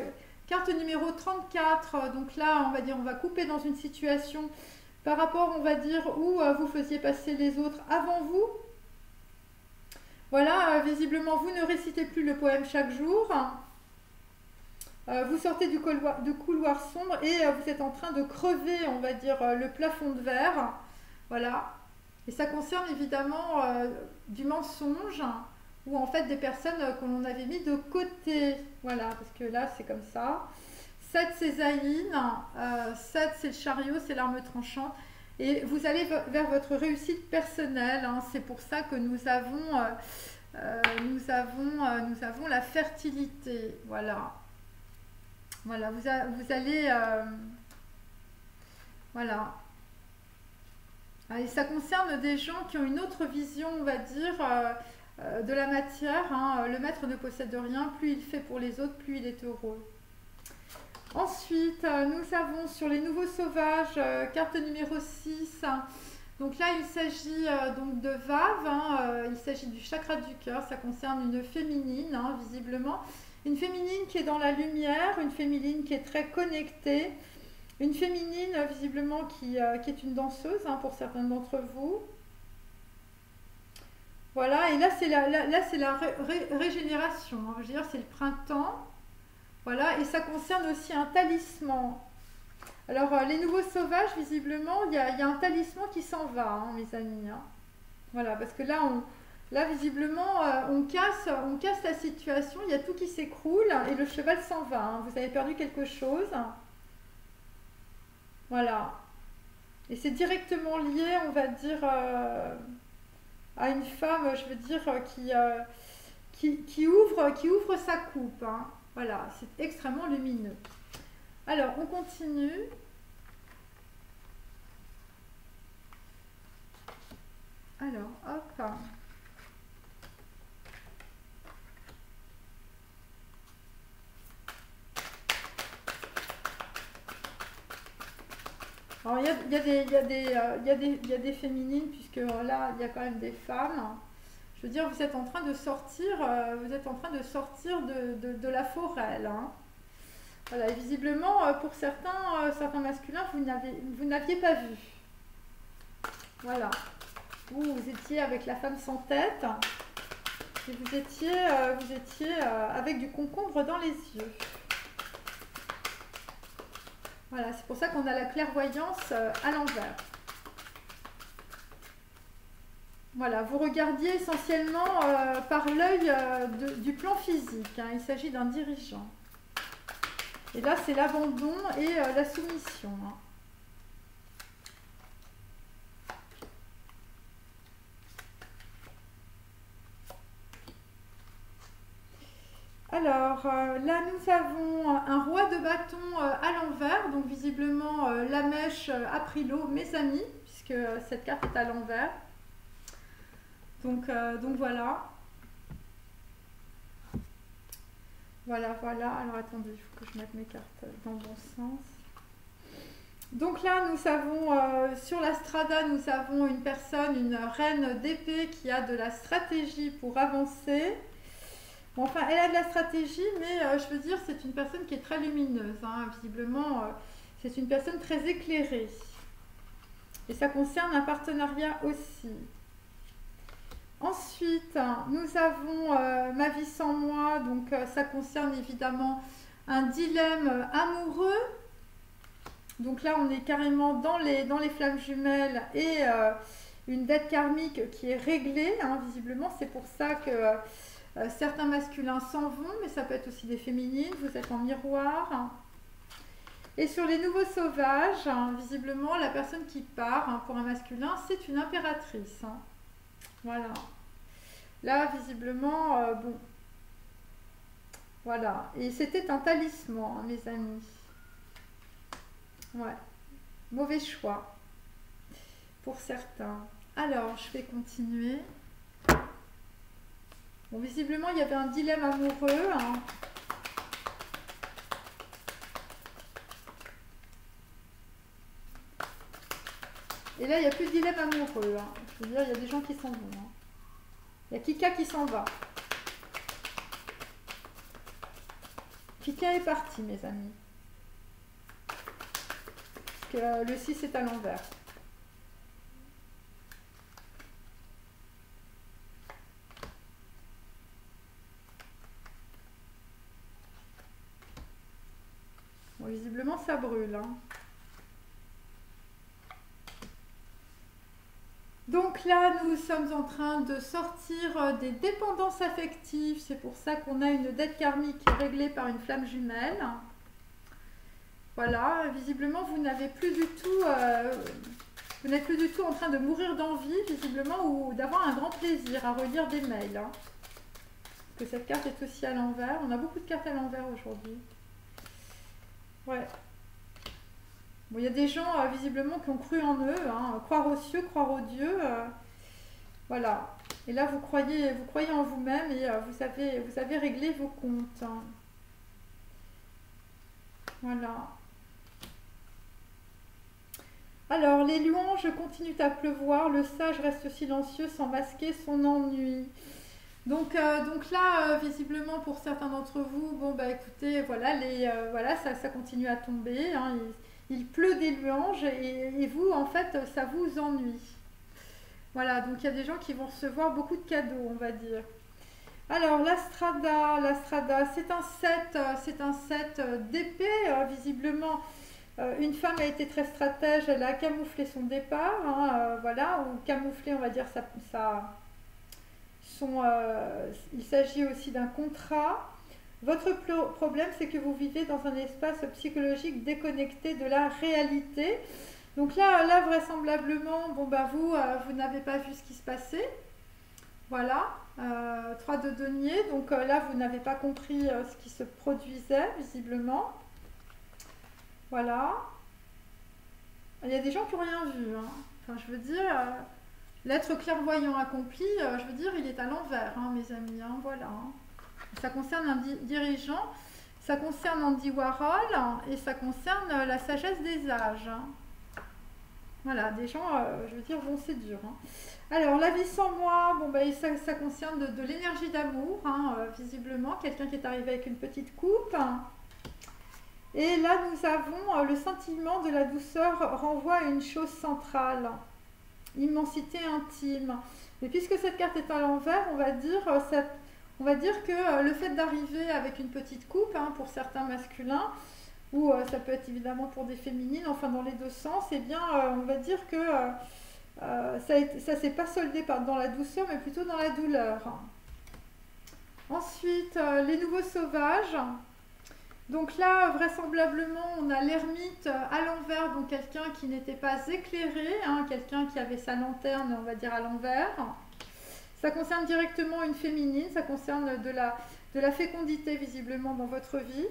carte numéro 34. Donc là, on va dire, on va couper dans une situation par rapport, on va dire, où vous faisiez passer les autres avant vous. Voilà, visiblement, vous ne récitez plus le poème chaque jour. Vous sortez du couloir sombre et vous êtes en train de crever, on va dire, le plafond de verre. Voilà. Et ça concerne évidemment du mensonge ou en fait des personnes que l'on avait mis de côté. Voilà, parce que là, c'est comme ça. 7, c'est Zaïne. 7, c'est le chariot, c'est l'arme tranchante. Et vous allez vers votre réussite personnelle. Hein. C'est pour ça que nous avons la fertilité. Voilà. Voilà, vous allez... voilà. Et ça concerne des gens qui ont une autre vision, on va dire, de la matière. Hein. Le maître ne possède rien. Plus il fait pour les autres, plus il est heureux. Ensuite, nous avons sur les nouveaux sauvages, carte numéro 6. Donc là, il s'agit donc de Vave. Hein. Il s'agit du chakra du cœur. Ça concerne une féminine, hein, visiblement. Une féminine qui est dans la lumière, une féminine qui est très connectée, une féminine visiblement qui est une danseuse hein, pour certains d'entre vous. Voilà, et là c'est la régénération, hein, je veux dire c'est le printemps. Voilà, et ça concerne aussi un talisman. Alors les nouveaux sauvages, visiblement, il y a un talisman qui s'en va, hein, mes amis. Hein. Voilà, parce que là, visiblement, on casse la situation, il y a tout qui s'écroule et le cheval s'en va. Hein. Vous avez perdu quelque chose. Voilà. Et c'est directement lié, on va dire, à une femme, je veux dire, qui ouvre sa coupe. Hein. Voilà, c'est extrêmement lumineux. Alors, on continue. Alors, hop. Alors, il y a des féminines, puisque là, il y a quand même des femmes. Je veux dire, vous êtes en train de sortir, de la forêt, là. Hein. Voilà, et visiblement, pour certains masculins, vous n'aviez pas vu. Voilà. Vous étiez avec la femme sans tête, et vous étiez avec du concombre dans les yeux. Voilà, c'est pour ça qu'on a la clairvoyance à l'envers. voilà, vous regardiez essentiellement par l'œil du plan physique, hein. Il s'agit d'un dirigeant. Et là, c'est l'abandon et la soumission, hein. Alors, là, nous avons un roi de bâton à l'envers. Donc, visiblement, la mèche a pris l'eau, mes amis, puisque cette carte est à l'envers. Donc voilà. Voilà, voilà. Alors, attendez, il faut que je mette mes cartes dans le bon sens. Donc là, nous avons, sur la strada, nous avons une personne, une reine d'épée qui a de la stratégie pour avancer. Bon, enfin, elle a de la stratégie, mais je veux dire, c'est une personne qui est très lumineuse, hein. Visiblement, c'est une personne très éclairée. Et ça concerne un partenariat aussi. Ensuite, nous avons Ma vie sans moi. Donc, ça concerne évidemment un dilemme amoureux. Donc là, on est carrément dans les flammes jumelles et une dette karmique qui est réglée, hein, visiblement. C'est pour ça que certains masculins s'en vont, mais ça peut être aussi des féminines. Vous êtes en miroir. Et sur les nouveaux sauvages, hein, visiblement, la personne qui part, hein, pour un masculin, c'est une impératrice, hein. Voilà. Là, visiblement, bon. Voilà. Et c'était un talisman, hein, mes amis. Ouais. Mauvais choix pour certains. Alors, je vais continuer. Bon, visiblement, il y avait un dilemme amoureux, hein. Et là, il n'y a plus de dilemme amoureux, hein. Je veux dire, il y a des gens qui s'en vont, hein. Il y a Kika qui s'en va. Kika est parti, mes amis. Parce que le 6 est à l'envers. Bon, visiblement, ça brûle, hein. Donc là, nous sommes en train de sortir des dépendances affectives. C'est pour ça qu'on a une dette karmique réglée par une flamme jumelle. Voilà, visiblement, vous n'êtes plus du tout en train de mourir d'envie, visiblement, ou d'avoir un grand plaisir à relire des mails, hein. Parce que cette carte est aussi à l'envers. On a beaucoup de cartes à l'envers aujourd'hui. Ouais. Bon, il y a des gens, visiblement, qui ont cru en eux, hein, croire aux cieux, croire aux dieux. Voilà. Et là, vous croyez en vous-même et vous avez réglé vos comptes, hein. Voilà. Alors, les louanges continuent à pleuvoir. Le sage reste silencieux sans masquer son ennui. Donc là, visiblement, pour certains d'entre vous, bon, bah écoutez, voilà, voilà, ça continue à tomber, hein. Il pleut des louanges et vous, en fait, ça vous ennuie. Voilà, donc il y a des gens qui vont recevoir beaucoup de cadeaux, on va dire. Alors, la strada, c'est un 7 d'épée, visiblement. Une femme a été très stratège, elle a camouflé son départ, hein, voilà, ou camouflé, on va dire, il s'agit aussi d'un contrat. Votre problème, c'est que vous vivez dans un espace psychologique déconnecté de la réalité. Donc là vraisemblablement, bon, bah, vous n'avez pas vu ce qui se passait. Voilà, 3 de denier. Donc là, vous n'avez pas compris ce qui se produisait, visiblement. Voilà. Il y a des gens qui n'ont rien vu, hein. Enfin, je veux dire, l'être clairvoyant accompli, je veux dire, il est à l'envers, hein, mes amis, hein, voilà, hein. Ça concerne un dirigeant, ça concerne Andy Warhol, hein, et ça concerne la sagesse des âges, hein. Voilà, des gens, je veux dire, bon, c'est dur, hein. Alors, la vie sans moi, bon, bah, ça concerne de l'énergie d'amour, hein, visiblement, quelqu'un qui est arrivé avec une petite coupe, hein. Et là, nous avons le sentiment de la douceur renvoie à une chose centrale, immensité intime. Mais puisque cette carte est à l'envers, on va dire que le fait d'arriver avec une petite coupe, hein, pour certains masculins, ou ça peut être évidemment pour des féminines, enfin dans les deux sens, eh bien, on va dire que Ça ne s'est pas soldé dans la douceur, mais plutôt dans la douleur. Ensuite, les nouveaux sauvages. Donc là, vraisemblablement, on a l'ermite à l'envers, donc quelqu'un qui n'était pas éclairé, hein, quelqu'un qui avait sa lanterne, on va dire, à l'envers. Ça concerne directement une féminine, ça concerne de la fécondité, visiblement, dans votre vie.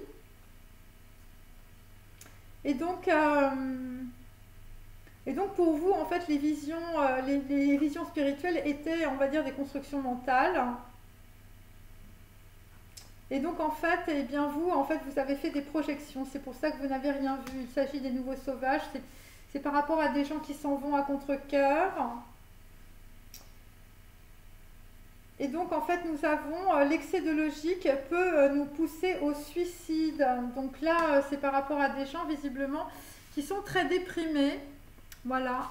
Et donc pour vous, en fait, les visions spirituelles étaient, on va dire, des constructions mentales. Et donc, en fait, eh bien, vous avez fait des projections. C'est pour ça que vous n'avez rien vu. Il s'agit des nouveaux sauvages. C'est par rapport à des gens qui s'en vont à contre-cœur. Et donc, en fait, nous avons l'excès de logique peut nous pousser au suicide. Donc là, c'est par rapport à des gens, visiblement, qui sont très déprimés. Voilà.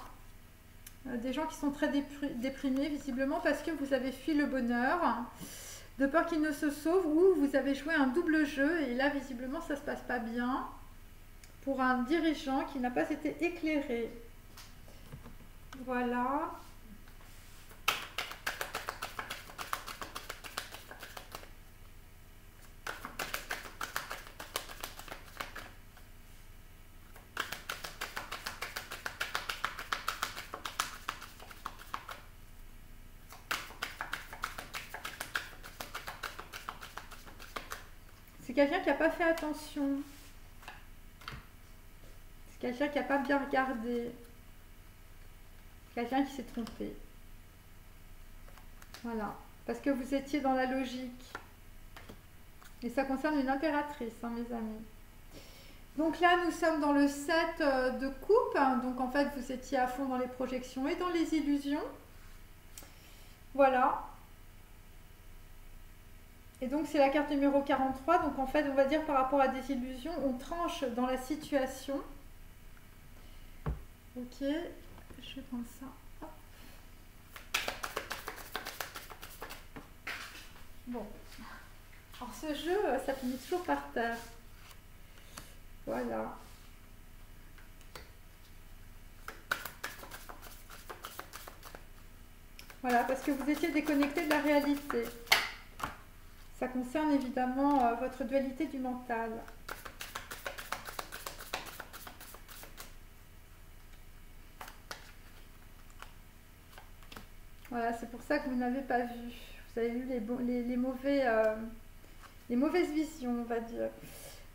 Des gens qui sont très déprimés, visiblement, parce que vous avez fui le bonheur. De peur qu'il ne se sauve, ou vous avez joué un double jeu, et là, visiblement, ça ne se passe pas bien pour un dirigeant qui n'a pas été éclairé. Voilà. C'est quelqu'un qui n'a pas fait attention. C'est quelqu'un qui n'a pas bien regardé. Quelqu'un qui s'est trompé. Voilà. Parce que vous étiez dans la logique. Et ça concerne une impératrice, hein, mes amis. Donc là, nous sommes dans le 7 de coupe. Donc en fait, vous étiez à fond dans les projections et dans les illusions. Voilà. Et donc c'est la carte numéro 43, donc en fait on va dire par rapport à des illusions, on tranche dans la situation. Ok, je vais prendre ça. Hop. Bon, alors ce jeu, ça finit toujours par terre. Voilà. Voilà, parce que vous étiez déconnecté de la réalité. Ça concerne évidemment votre dualité du mental. Voilà, c'est pour ça que vous n'avez pas vu. Vous avez eu les mauvaises visions, on va dire.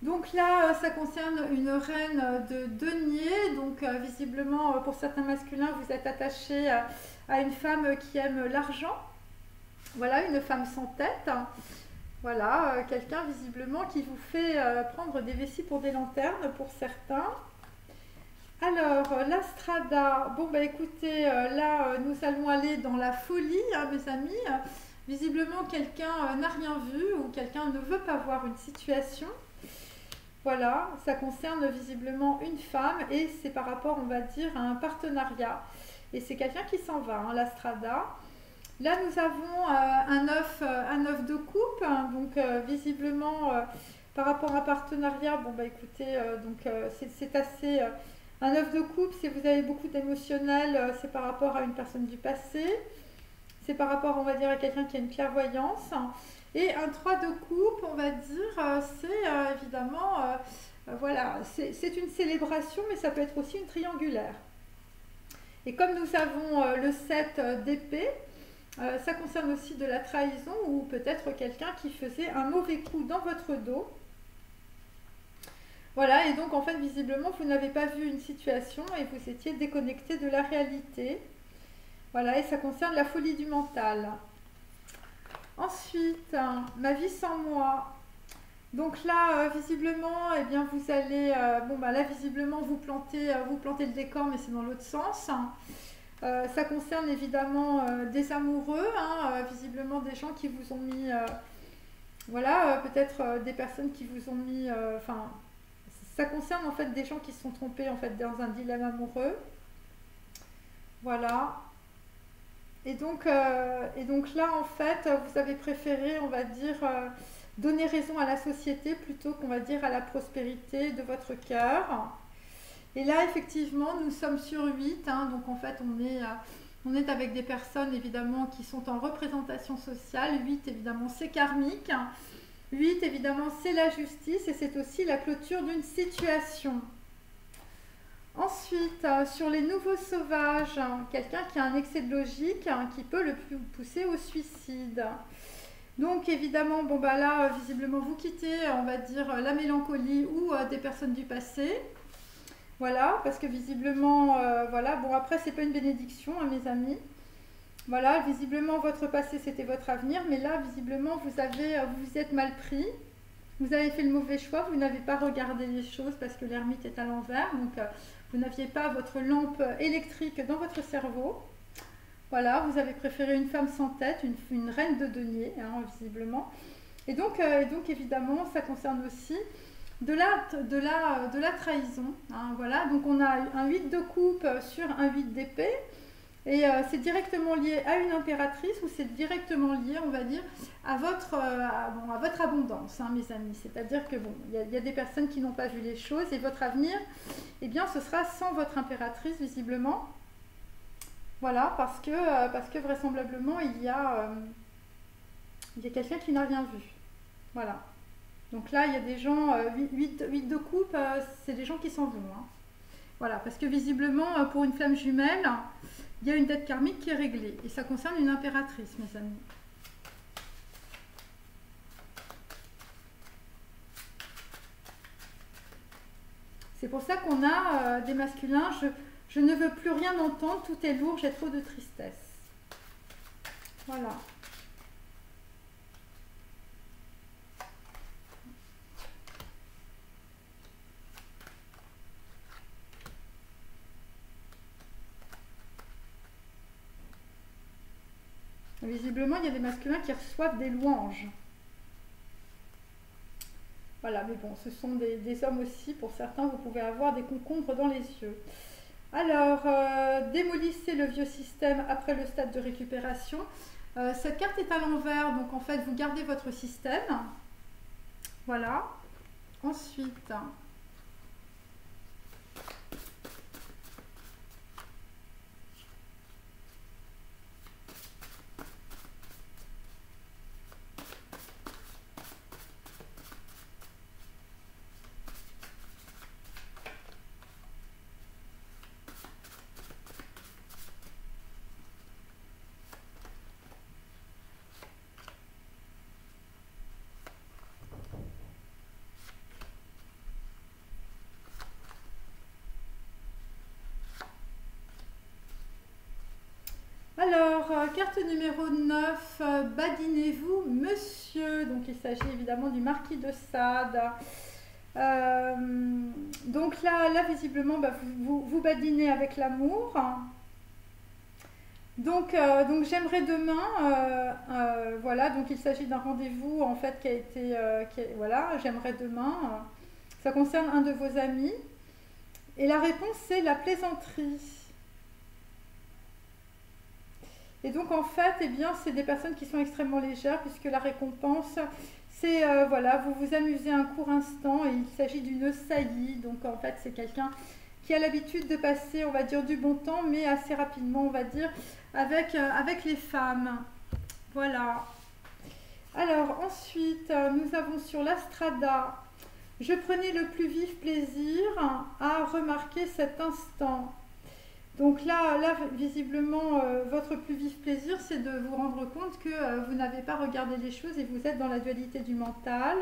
Donc là, ça concerne une reine de denier. Donc visiblement, pour certains masculins, vous êtes attaché à une femme qui aime l'argent. Voilà, une femme sans tête. Voilà, quelqu'un visiblement qui vous fait prendre des vessies pour des lanternes pour certains. Alors, l'Astrada, bon bah écoutez, là nous allons aller dans la folie, hein, mes amis. Visiblement quelqu'un n'a rien vu ou quelqu'un ne veut pas voir une situation. Voilà, ça concerne visiblement une femme et c'est par rapport, on va dire, à un partenariat. Et c'est quelqu'un qui s'en va, hein, l'Astrada. Là, nous avons un œuf de coupe, hein, donc visiblement par rapport à un partenariat, bon bah écoutez, c'est assez... un œuf de coupe, si vous avez beaucoup d'émotionnel, c'est par rapport à une personne du passé, c'est par rapport, on va dire, à quelqu'un qui a une clairvoyance. Et un 3 de coupe, on va dire, c'est évidemment, voilà, c'est une célébration, mais ça peut être aussi une triangulaire. Et comme nous avons le 7 d'épée, ça concerne aussi de la trahison ou peut-être quelqu'un qui faisait un mauvais coup dans votre dos. Voilà, et donc en fait, visiblement, vous n'avez pas vu une situation et vous étiez déconnecté de la réalité. Voilà, et ça concerne la folie du mental. Ensuite, ma vie sans moi. Donc là, visiblement, eh bien, vous allez... bon, bah là, visiblement, vous plantez le décor, mais c'est dans l'autre sens. Ça concerne évidemment des amoureux, hein, visiblement des gens qui vous ont mis... voilà, peut-être des personnes qui vous ont mis... Enfin, ça concerne en fait des gens qui se sont trompés en fait dans un dilemme amoureux. Voilà. Et donc là, en fait, vous avez préféré, on va dire, donner raison à la société plutôt qu'on va dire à la prospérité de votre cœur. Et là, effectivement, nous sommes sur 8, hein, donc en fait, on est avec des personnes, évidemment, qui sont en représentation sociale. 8, évidemment, c'est karmique. 8, évidemment, c'est la justice et c'est aussi la clôture d'une situation. Ensuite, sur les nouveaux sauvages, quelqu'un qui a un excès de logique qui peut le pousser au suicide. Donc évidemment, bon bah là, visiblement, vous quittez, on va dire, la mélancolie ou des personnes du passé. Voilà, parce que visiblement, voilà, bon après, c'est pas une bénédiction, hein, mes amis. Voilà, visiblement, votre passé, c'était votre avenir, mais là, visiblement, vous vous êtes mal pris. Vous avez fait le mauvais choix, vous n'avez pas regardé les choses parce que l'ermite est à l'envers, donc vous n'aviez pas votre lampe électrique dans votre cerveau. Voilà, vous avez préféré une femme sans tête, une reine de denier, hein, visiblement. Et donc, évidemment, ça concerne aussi de la trahison. Hein, voilà, donc on a un 8 de coupe sur un 8 d'épée. Et c'est directement lié à une impératrice ou c'est directement lié, on va dire, à votre abondance, hein, mes amis. C'est-à-dire que, bon, il y a des personnes qui n'ont pas vu les choses et votre avenir, eh bien, ce sera sans votre impératrice, visiblement. Voilà, parce que vraisemblablement, il y a quelqu'un qui n'a rien vu. Voilà. Donc là, il y a des gens, 8 de coupe, c'est des gens qui s'en vont. Hein. Voilà, parce que visiblement, pour une flamme jumelle, il y a une dette karmique qui est réglée. Et ça concerne une impératrice, mes amis. C'est pour ça qu'on a des masculins. Je ne veux plus rien entendre, tout est lourd, j'ai trop de tristesse. Voilà. Visiblement, il y a des masculins qui reçoivent des louanges. Voilà, mais bon, ce sont des hommes aussi. Pour certains, vous pouvez avoir des concombres dans les yeux. Alors, démolissez le vieux système après le stade de récupération. Cette carte est à l'envers, donc en fait, vous gardez votre système. Voilà. Ensuite... Alors, carte numéro 9, badinez-vous, monsieur. Donc, il s'agit évidemment du marquis de Sade. Donc là visiblement, bah, vous badinez avec l'amour. Donc j'aimerais demain, voilà, donc il s'agit d'un rendez-vous en fait qui a été, voilà, j'aimerais demain. Ça concerne un de vos amis. Et la réponse, c'est la plaisanterie. Et donc en fait, eh bien, c'est des personnes qui sont extrêmement légères puisque la récompense, c'est, voilà, vous vous amusez un court instant et il s'agit d'une saillie. Donc en fait, c'est quelqu'un qui a l'habitude de passer, on va dire, du bon temps, mais assez rapidement, on va dire, avec les femmes. Voilà. Alors ensuite, nous avons sur l'Astrada, je prenais le plus vif plaisir à remarquer cet instant. Donc là visiblement, votre plus vif plaisir, c'est de vous rendre compte que vous n'avez pas regardé les choses et vous êtes dans la dualité du mental.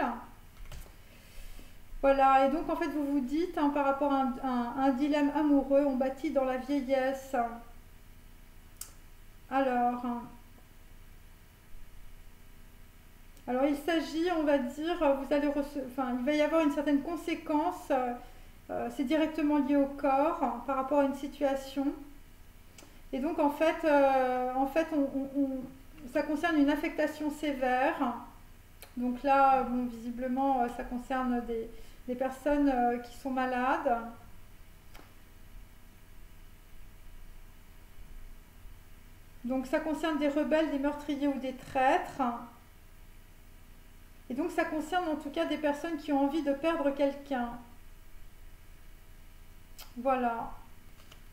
Voilà, et donc en fait, vous vous dites, hein, par rapport à un dilemme amoureux, on bâtit dans la vieillesse. Alors il s'agit, on va dire, il va y avoir une certaine conséquence. C'est directement lié au corps par rapport à une situation. Et donc en fait, ça concerne une affectation sévère. Donc là, bon, visiblement, ça concerne des personnes qui sont malades. Donc ça concerne des rebelles, des meurtriers ou des traîtres. Et donc ça concerne en tout cas des personnes qui ont envie de perdre quelqu'un. Voilà.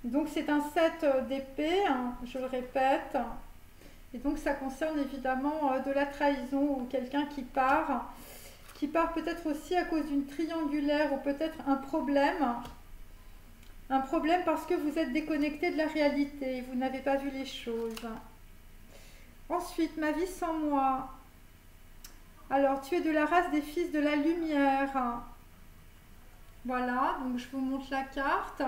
Donc c'est un 7 d'épée, hein, je le répète. Et donc ça concerne évidemment de la trahison ou quelqu'un qui part peut-être aussi à cause d'une triangulaire ou peut-être un problème. Un problème parce que vous êtes déconnecté de la réalité, vous n'avez pas vu les choses. Ensuite, ma vie sans moi. Alors, tu es de la race des fils de la lumière. Voilà, donc je vous montre la carte.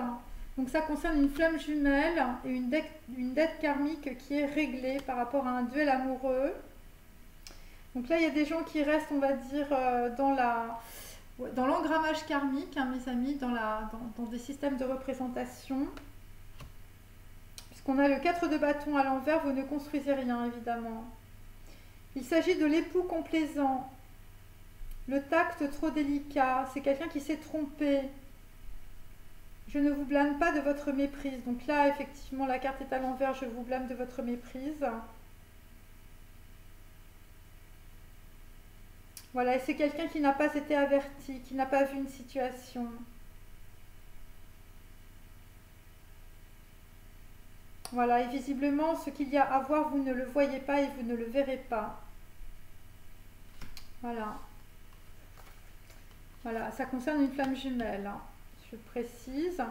Donc ça concerne une flamme jumelle et une dette karmique qui est réglée par rapport à un duel amoureux. Donc là, il y a des gens qui restent, on va dire, dans l'engrammage karmique, hein, mes amis, dans des systèmes de représentation. Puisqu'on a le 4 de bâton à l'envers, vous ne construisez rien, évidemment. Il s'agit de l'époux complaisant. Le tact trop délicat, c'est quelqu'un qui s'est trompé. Je ne vous blâme pas de votre méprise. Donc là, effectivement, la carte est à l'envers, je vous blâme de votre méprise. Voilà, et c'est quelqu'un qui n'a pas été averti, qui n'a pas vu une situation. Voilà, et visiblement, ce qu'il y a à voir, vous ne le voyez pas et vous ne le verrez pas. Voilà. Voilà, ça concerne une flamme jumelle, hein, je précise.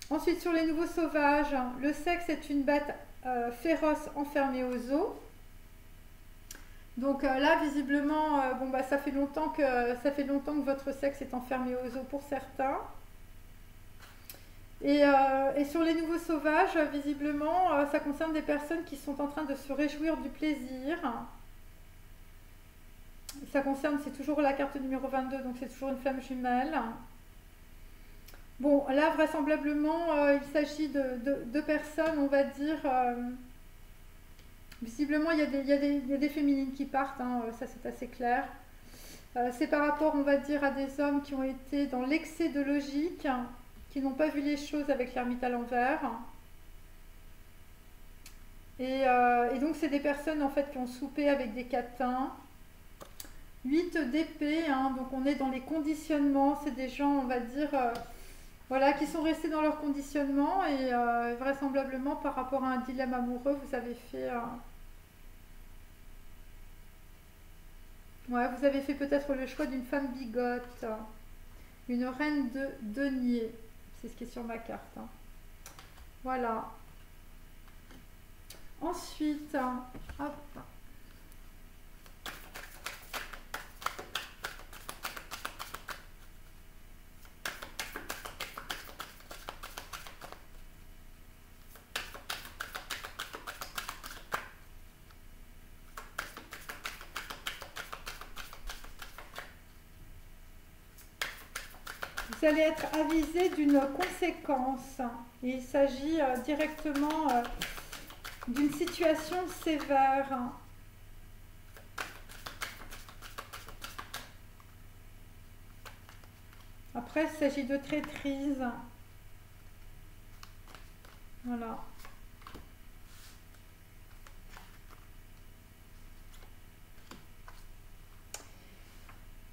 Ensuite, sur les nouveaux sauvages, le sexe est une bête féroce enfermée aux zoo. Donc là, visiblement, bon, bah, ça fait longtemps que votre sexe est enfermé aux zoo pour certains. Et sur les nouveaux sauvages, visiblement, ça concerne des personnes qui sont en train de se réjouir du plaisir. Ça concerne, c'est toujours la carte numéro 22, donc c'est toujours une flamme jumelle. Bon, là, vraisemblablement, il s'agit de personnes, on va dire... visiblement, il y a des féminines qui partent, hein, ça c'est assez clair. C'est par rapport, on va dire, à des hommes qui ont été dans l'excès de logique, qui n'ont pas vu les choses avec l'ermite à l'envers. Et donc, c'est des personnes, en fait, qui ont soupé avec des catins. 8 d'épée, hein, donc on est dans les conditionnements. C'est des gens, on va dire, voilà, qui sont restés dans leur conditionnement. Et vraisemblablement, par rapport à un dilemme amoureux, vous avez fait... ouais, vous avez fait peut-être le choix d'une femme bigote. Une reine de denier. C'est ce qui est sur ma carte. Hein. Voilà. Ensuite, hop. Vous allez être avisé d'une conséquence. Il s'agit directement d'une situation sévère. Après, il s'agit de traîtrise. Voilà.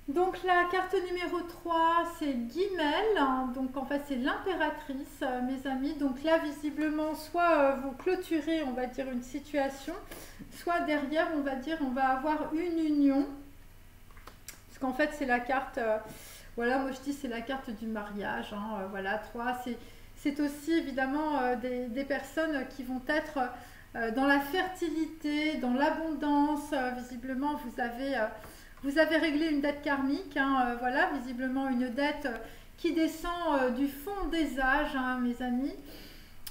Donc la carte numéro 3, c'est Guimel, donc en fait c'est l'impératrice, mes amis. Donc là visiblement, soit vous clôturez, on va dire, une situation, soit derrière, on va dire, on va avoir une union. Parce qu'en fait c'est la carte, voilà, moi je dis c'est la carte du mariage, hein, voilà, 3, c'est aussi évidemment des personnes qui vont être dans la fertilité, dans l'abondance. Visiblement vous avez réglé une dette karmique, hein, voilà, visiblement une dette qui descend du fond des âges, hein, mes amis.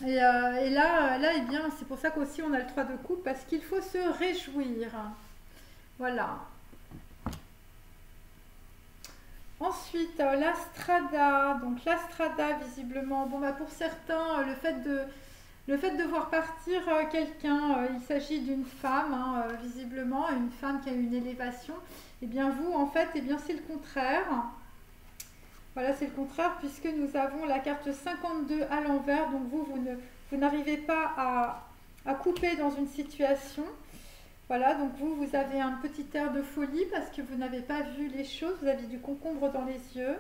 Et là, eh bien, c'est pour ça qu'aussi on a le 3 de coupe, parce qu'il faut se réjouir. Voilà. Ensuite, l'Astrada. Donc l'Astrada, visiblement, bon, bah, pour certains, le fait de voir partir quelqu'un, il s'agit d'une femme, hein, visiblement, une femme qui a une élévation. Et bien vous, en fait, eh bien c'est le contraire. Voilà, c'est le contraire puisque nous avons la carte 52 à l'envers. Donc vous n'arrivez pas à couper dans une situation. Voilà, donc vous avez un petit air de folie parce que vous n'avez pas vu les choses. Vous avez du concombre dans les yeux.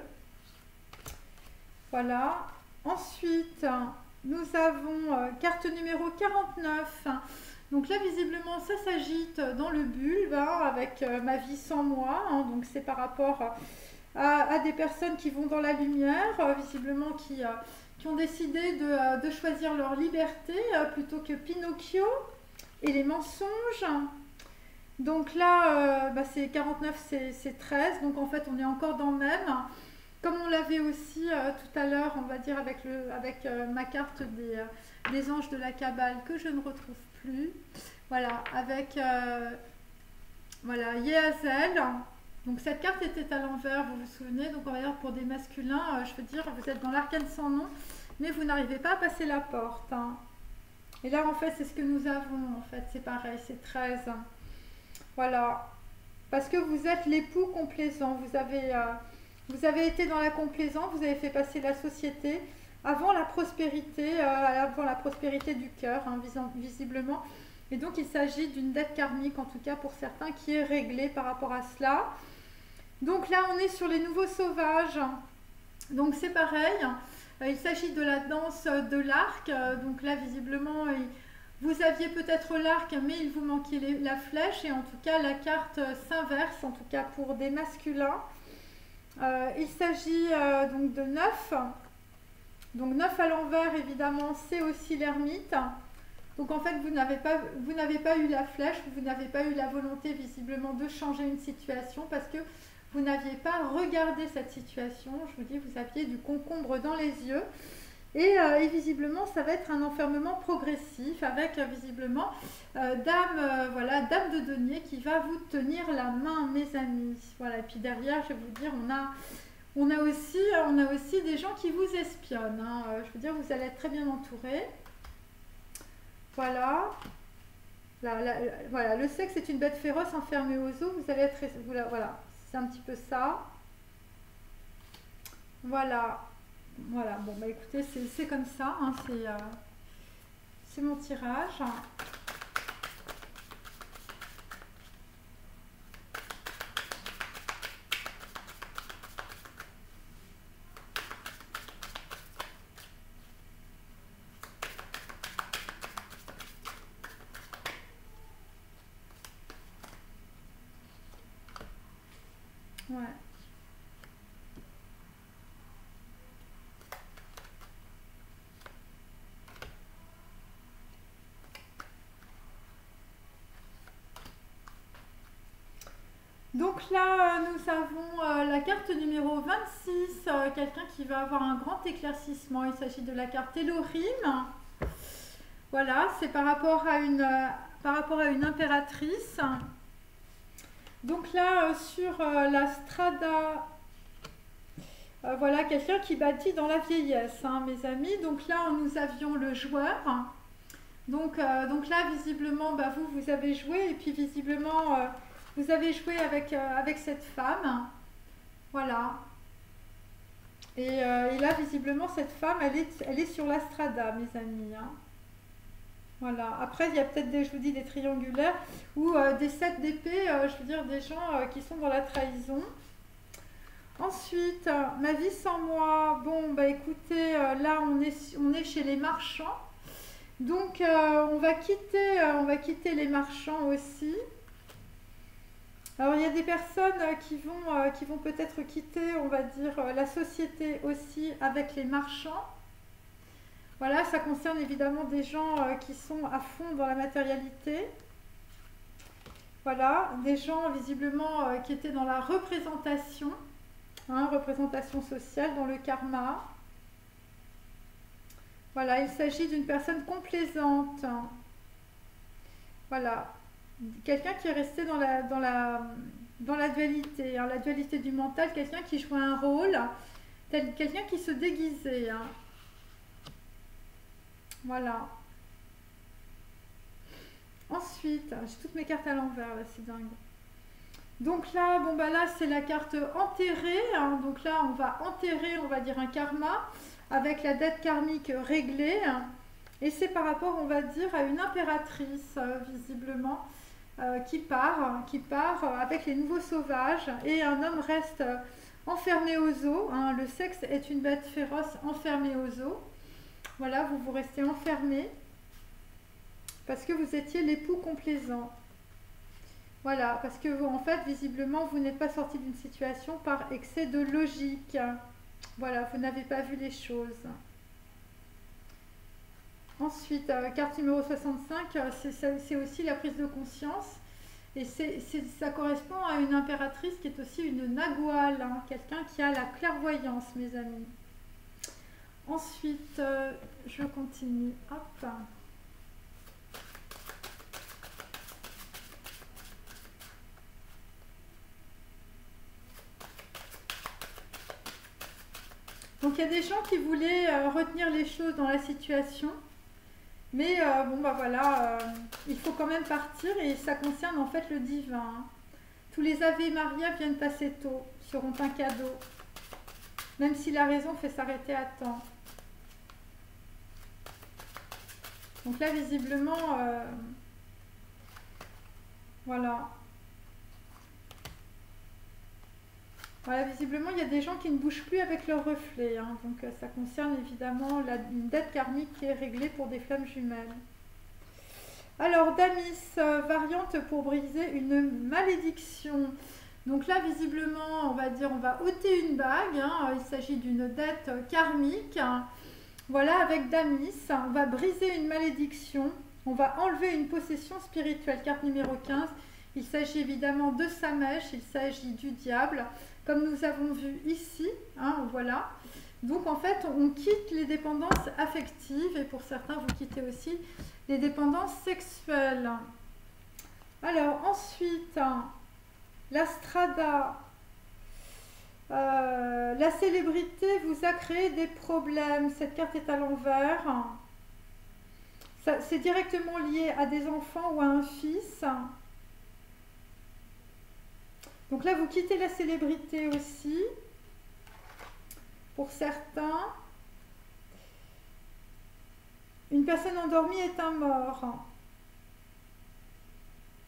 Voilà. Ensuite, nous avons carte numéro 49. Donc là, visiblement, ça s'agite dans le bulbe avec ma vie sans moi. Donc c'est par rapport à des personnes qui vont dans la lumière, visiblement qui ont décidé de choisir leur liberté plutôt que Pinocchio et les mensonges. Donc là, c'est 49, c'est 13. Donc en fait, on est encore dans le même. Comme on l'avait aussi tout à l'heure, on va dire avec ma carte des anges de la Kabbale que je ne retrouve plus. Voilà, avec voilà, Yehazel. Donc cette carte était à l'envers, vous vous souvenez. Donc on va dire pour des masculins, je veux dire, vous êtes dans l'arcane sans nom, mais vous n'arrivez pas à passer la porte. Et là, en fait, c'est ce que nous avons. En fait, c'est pareil, c'est 13. Voilà. Parce que vous êtes l'époux complaisant. Vous avez été dans la complaisance, vous avez fait passer la société avant la prospérité du cœur, visiblement. Et donc, il s'agit d'une dette karmique, en tout cas pour certains, qui est réglée par rapport à cela. Donc là, on est sur les nouveaux sauvages. Donc, c'est pareil. Il s'agit de la danse de l'arc. Donc là, visiblement, vous aviez peut-être l'arc, mais il vous manquait la flèche. Et en tout cas, la carte s'inverse, en tout cas pour des masculins. Il s'agit donc de 9. Donc 9 à l'envers, évidemment, c'est aussi l'ermite. Donc en fait, vous n'avez pas eu la flèche, vous n'avez pas eu la volonté visiblement de changer une situation parce que vous n'aviez pas regardé cette situation. Je vous dis, vous aviez du concombre dans les yeux. Et visiblement, ça va être un enfermement progressif avec visiblement dame de denier qui va vous tenir la main, mes amis. Voilà. Et puis derrière, je vais vous dire, on a aussi des gens qui vous espionnent. Je veux dire, vous allez être très bien entourés. Voilà. Voilà. Le sexe est une bête féroce enfermée aux eaux. Vous allez être... Voilà. C'est un petit peu ça. Voilà. Voilà, bon bah écoutez, c'est comme ça, c'est mon tirage. Ouais. Donc là, nous avons la carte numéro 26, quelqu'un qui va avoir un grand éclaircissement. Il s'agit de la carte Elohim. Voilà, c'est par rapport à une impératrice. Donc là, sur la strada, voilà, quelqu'un qui bâtit dans la vieillesse, mes amis. Donc là, nous avions le joueur. Donc là, visiblement, vous avez joué et puis visiblement... vous avez joué avec cette femme, voilà. Et là, visiblement, cette femme, elle est sur la strada, mes amis. Voilà. Après, il y a peut-être je vous dis, des triangulaires ou des 7 d'épée, je veux dire, des gens qui sont dans la trahison. Ensuite, ma vie sans moi. Bon, bah écoutez, là, on est chez les marchands. Donc, on va quitter les marchands aussi. Alors, il y a des personnes qui vont peut-être quitter, on va dire, la société aussi avec les marchands. Voilà, ça concerne évidemment des gens qui sont à fond dans la matérialité. Voilà, des gens visiblement qui étaient dans la représentation, représentation sociale, dans le karma. Voilà, il s'agit d'une personne complaisante. Voilà. Quelqu'un qui est resté dans la dualité, la dualité du mental, quelqu'un qui jouait un rôle, quelqu'un qui se déguisait. Voilà. Ensuite, j'ai toutes mes cartes à l'envers, là, c'est dingue. Donc là, bon bah là, c'est la carte enterrée. Donc là, on va enterrer, on va dire, un karma avec la dette karmique réglée. Et c'est par rapport, on va dire, à une impératrice, visiblement. Qui part avec les nouveaux sauvages et un homme reste enfermé au zoo. Hein, le sexe est une bête féroce enfermée au zoo. Voilà, vous restez enfermé parce que vous étiez l'époux complaisant. Voilà, parce que vous, en fait, visiblement, vous n'êtes pas sorti d'une situation par excès de logique. Voilà, vous n'avez pas vu les choses. Ensuite, carte numéro 65, c'est aussi la prise de conscience. Et ça correspond à une impératrice qui est aussi une nagual, hein, quelqu'un qui a la clairvoyance, mes amis. Ensuite, je continue. Hop. Donc il y a des gens qui voulaient retenir les choses dans la situation, mais bon bah voilà, il faut quand même partir et ça concerne en fait le divin. Hein. Tous les Ave Maria viennent passer tôt, seront un cadeau, même si la raison fait s'arrêter à temps. Donc là visiblement, voilà. Voilà, visiblement, il y a des gens qui ne bougent plus avec leur reflet. Hein, donc, ça concerne évidemment une dette karmique qui est réglée pour des flammes jumelles. Alors, Damis, variante pour briser une malédiction. Donc là, visiblement, on va dire, on va ôter une bague. Hein, il s'agit d'une dette karmique. Hein. Voilà, avec Damis, on va briser une malédiction. On va enlever une possession spirituelle. Carte numéro 15. Il s'agit évidemment de Samèche, il s'agit du diable. Comme nous avons vu ici, hein, voilà. Donc en fait, on quitte les dépendances affectives et pour certains, vous quittez aussi les dépendances sexuelles. Alors ensuite, la strada, la célébrité vous a créé des problèmes. Cette carte est à l'envers. C'est directement lié à des enfants ou à un fils. Donc là, vous quittez la célébrité aussi, pour certains. Une personne endormie est un mort.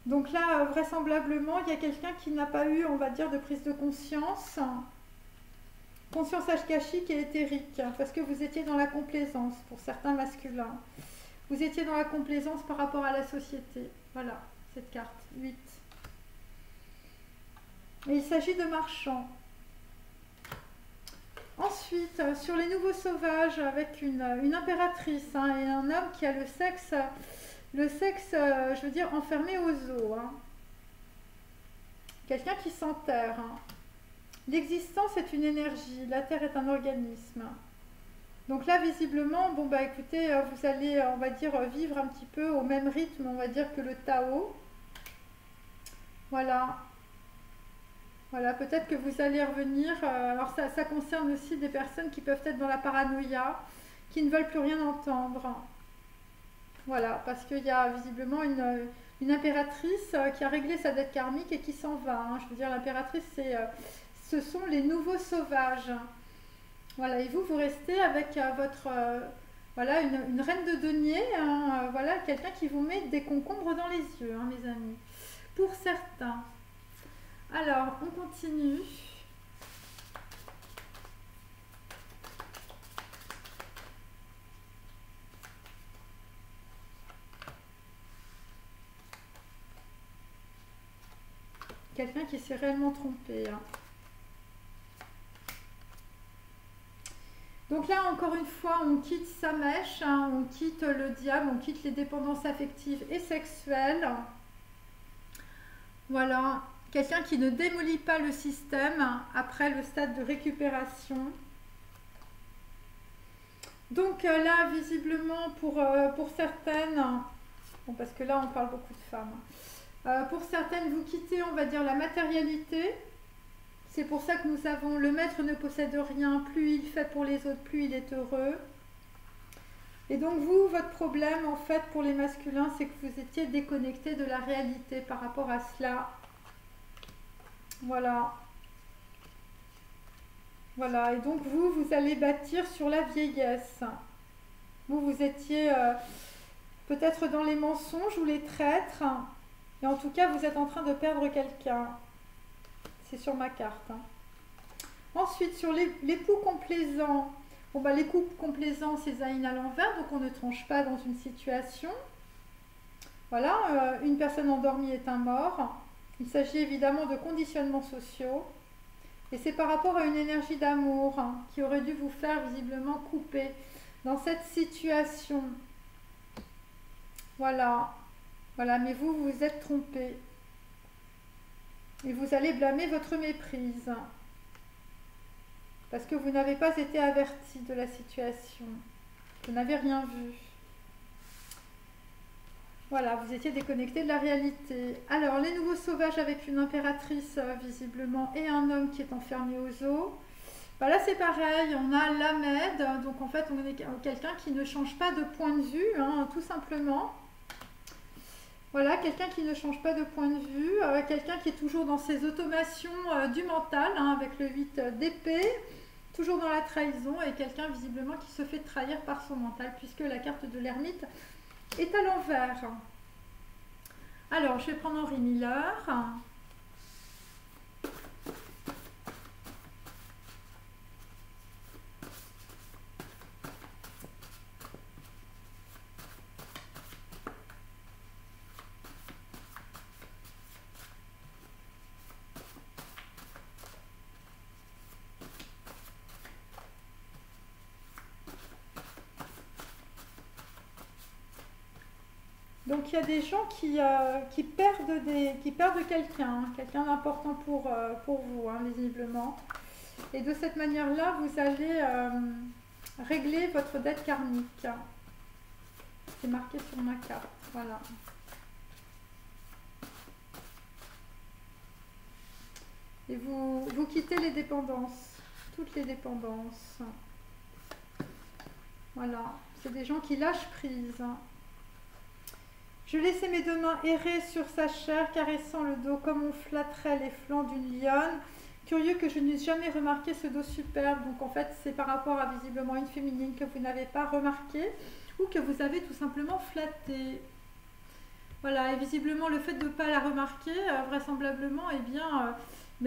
Donc là, vraisemblablement, il y a quelqu'un qui n'a pas eu, on va dire, de prise de conscience. Conscience akashique et éthérique, parce que vous étiez dans la complaisance, pour certains masculins. Vous étiez dans la complaisance par rapport à la société. Voilà, cette carte, 8. Et il s'agit de marchands. Ensuite, sur les nouveaux sauvages, avec une impératrice hein, et un homme qui a le sexe, je veux dire, enfermé au zoo. Hein. Quelqu'un qui s'enterre. Hein. L'existence est une énergie, la Terre est un organisme. Donc là, visiblement, bon bah écoutez, vous allez, on va dire, vivre un petit peu au même rythme, on va dire, que le Tao. Voilà. Voilà, peut-être que vous allez revenir. Alors ça concerne aussi des personnes qui peuvent être dans la paranoïa, qui ne veulent plus rien entendre. Voilà, parce qu'il y a visiblement une impératrice qui a réglé sa dette karmique et qui s'en va. Hein. Je veux dire, l'impératrice, ce sont les nouveaux sauvages. Voilà, et vous restez avec votre... voilà, une reine de denier. Hein, voilà, quelqu'un qui vous met des concombres dans les yeux, hein, mes amis. Pour certains. Alors, on continue. Quelqu'un qui s'est réellement trompé. Hein. Donc là, encore une fois, on quitte Samèche, hein, on quitte le diable, on quitte les dépendances affectives et sexuelles. Voilà. Quelqu'un qui ne démolit pas le système après le stade de récupération. Donc là, visiblement, pour certaines, bon, parce que là, on parle beaucoup de femmes. Pour certaines, vous quittez, on va dire, la matérialité. C'est pour ça que nous avons le maître ne possède rien. Plus il fait pour les autres, plus il est heureux. Et donc vous, votre problème, en fait, pour les masculins, c'est que vous étiez déconnecté de la réalité par rapport à cela. Voilà. Voilà, et donc vous allez bâtir sur la vieillesse. Vous étiez peut-être dans les mensonges ou les traîtres. Et en tout cas, vous êtes en train de perdre quelqu'un. C'est sur ma carte. Hein. Ensuite, sur l'époux complaisant, bon, bah, l'époux complaisant, c'est Zayn à l'envers, donc on ne tranche pas dans une situation. Voilà, une personne endormie est un mort. Il s'agit évidemment de conditionnements sociaux. Et c'est par rapport à une énergie d'amour qui aurait dû vous faire visiblement couper dans cette situation. Voilà. Voilà, mais vous vous êtes trompé. Et vous allez blâmer votre méprise. Parce que vous n'avez pas été averti de la situation. Vous n'avez rien vu. Voilà, vous étiez déconnecté de la réalité. Alors, les nouveaux sauvages avec une impératrice, visiblement, et un homme qui est enfermé aux eaux. Bah là, c'est pareil, on a l'Ahmed. Donc, en fait, on est quelqu'un qui ne change pas de point de vue, hein, tout simplement. Voilà, quelqu'un qui ne change pas de point de vue. Quelqu'un qui est toujours dans ses automations du mental, hein, avec le 8 d'épée. Toujours dans la trahison. Et quelqu'un, visiblement, qui se fait trahir par son mental, puisque la carte de l'ermite est à l'envers. Alors, je vais prendre Henri Miller. Donc il y a des gens qui perdent quelqu'un, quelqu'un d'important pour vous, hein, visiblement. Et de cette manière-là, vous allez régler votre dette karmique. C'est marqué sur ma carte, voilà. Et vous quittez les dépendances, toutes les dépendances. Voilà, c'est des gens qui lâchent prise. Je laissais mes deux mains errer sur sa chair, caressant le dos comme on flatterait les flancs d'une lionne. Curieux que je n'eusse jamais remarqué ce dos superbe. Donc en fait, c'est par rapport à visiblement une féminine que vous n'avez pas remarqué ou que vous avez tout simplement flatté. Voilà, et visiblement le fait de ne pas la remarquer, vraisemblablement, eh bien,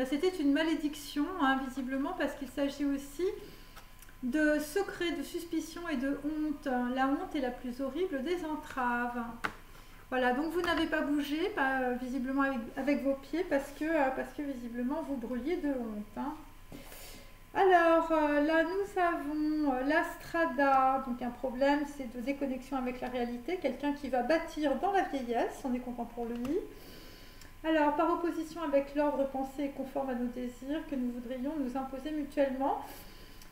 c'était une malédiction, hein, visiblement, parce qu'il s'agit aussi de secrets, de suspicion et de honte. La honte est la plus horrible des entraves. Voilà, donc vous n'avez pas bougé, visiblement avec vos pieds, parce que visiblement vous brûliez de honte. Hein. Alors, là nous avons l'Astrada, donc un problème, c'est de déconnexion avec la réalité, quelqu'un qui va bâtir dans la vieillesse, on est content pour lui. Alors, par opposition avec l'ordre pensé et conforme à nos désirs que nous voudrions nous imposer mutuellement.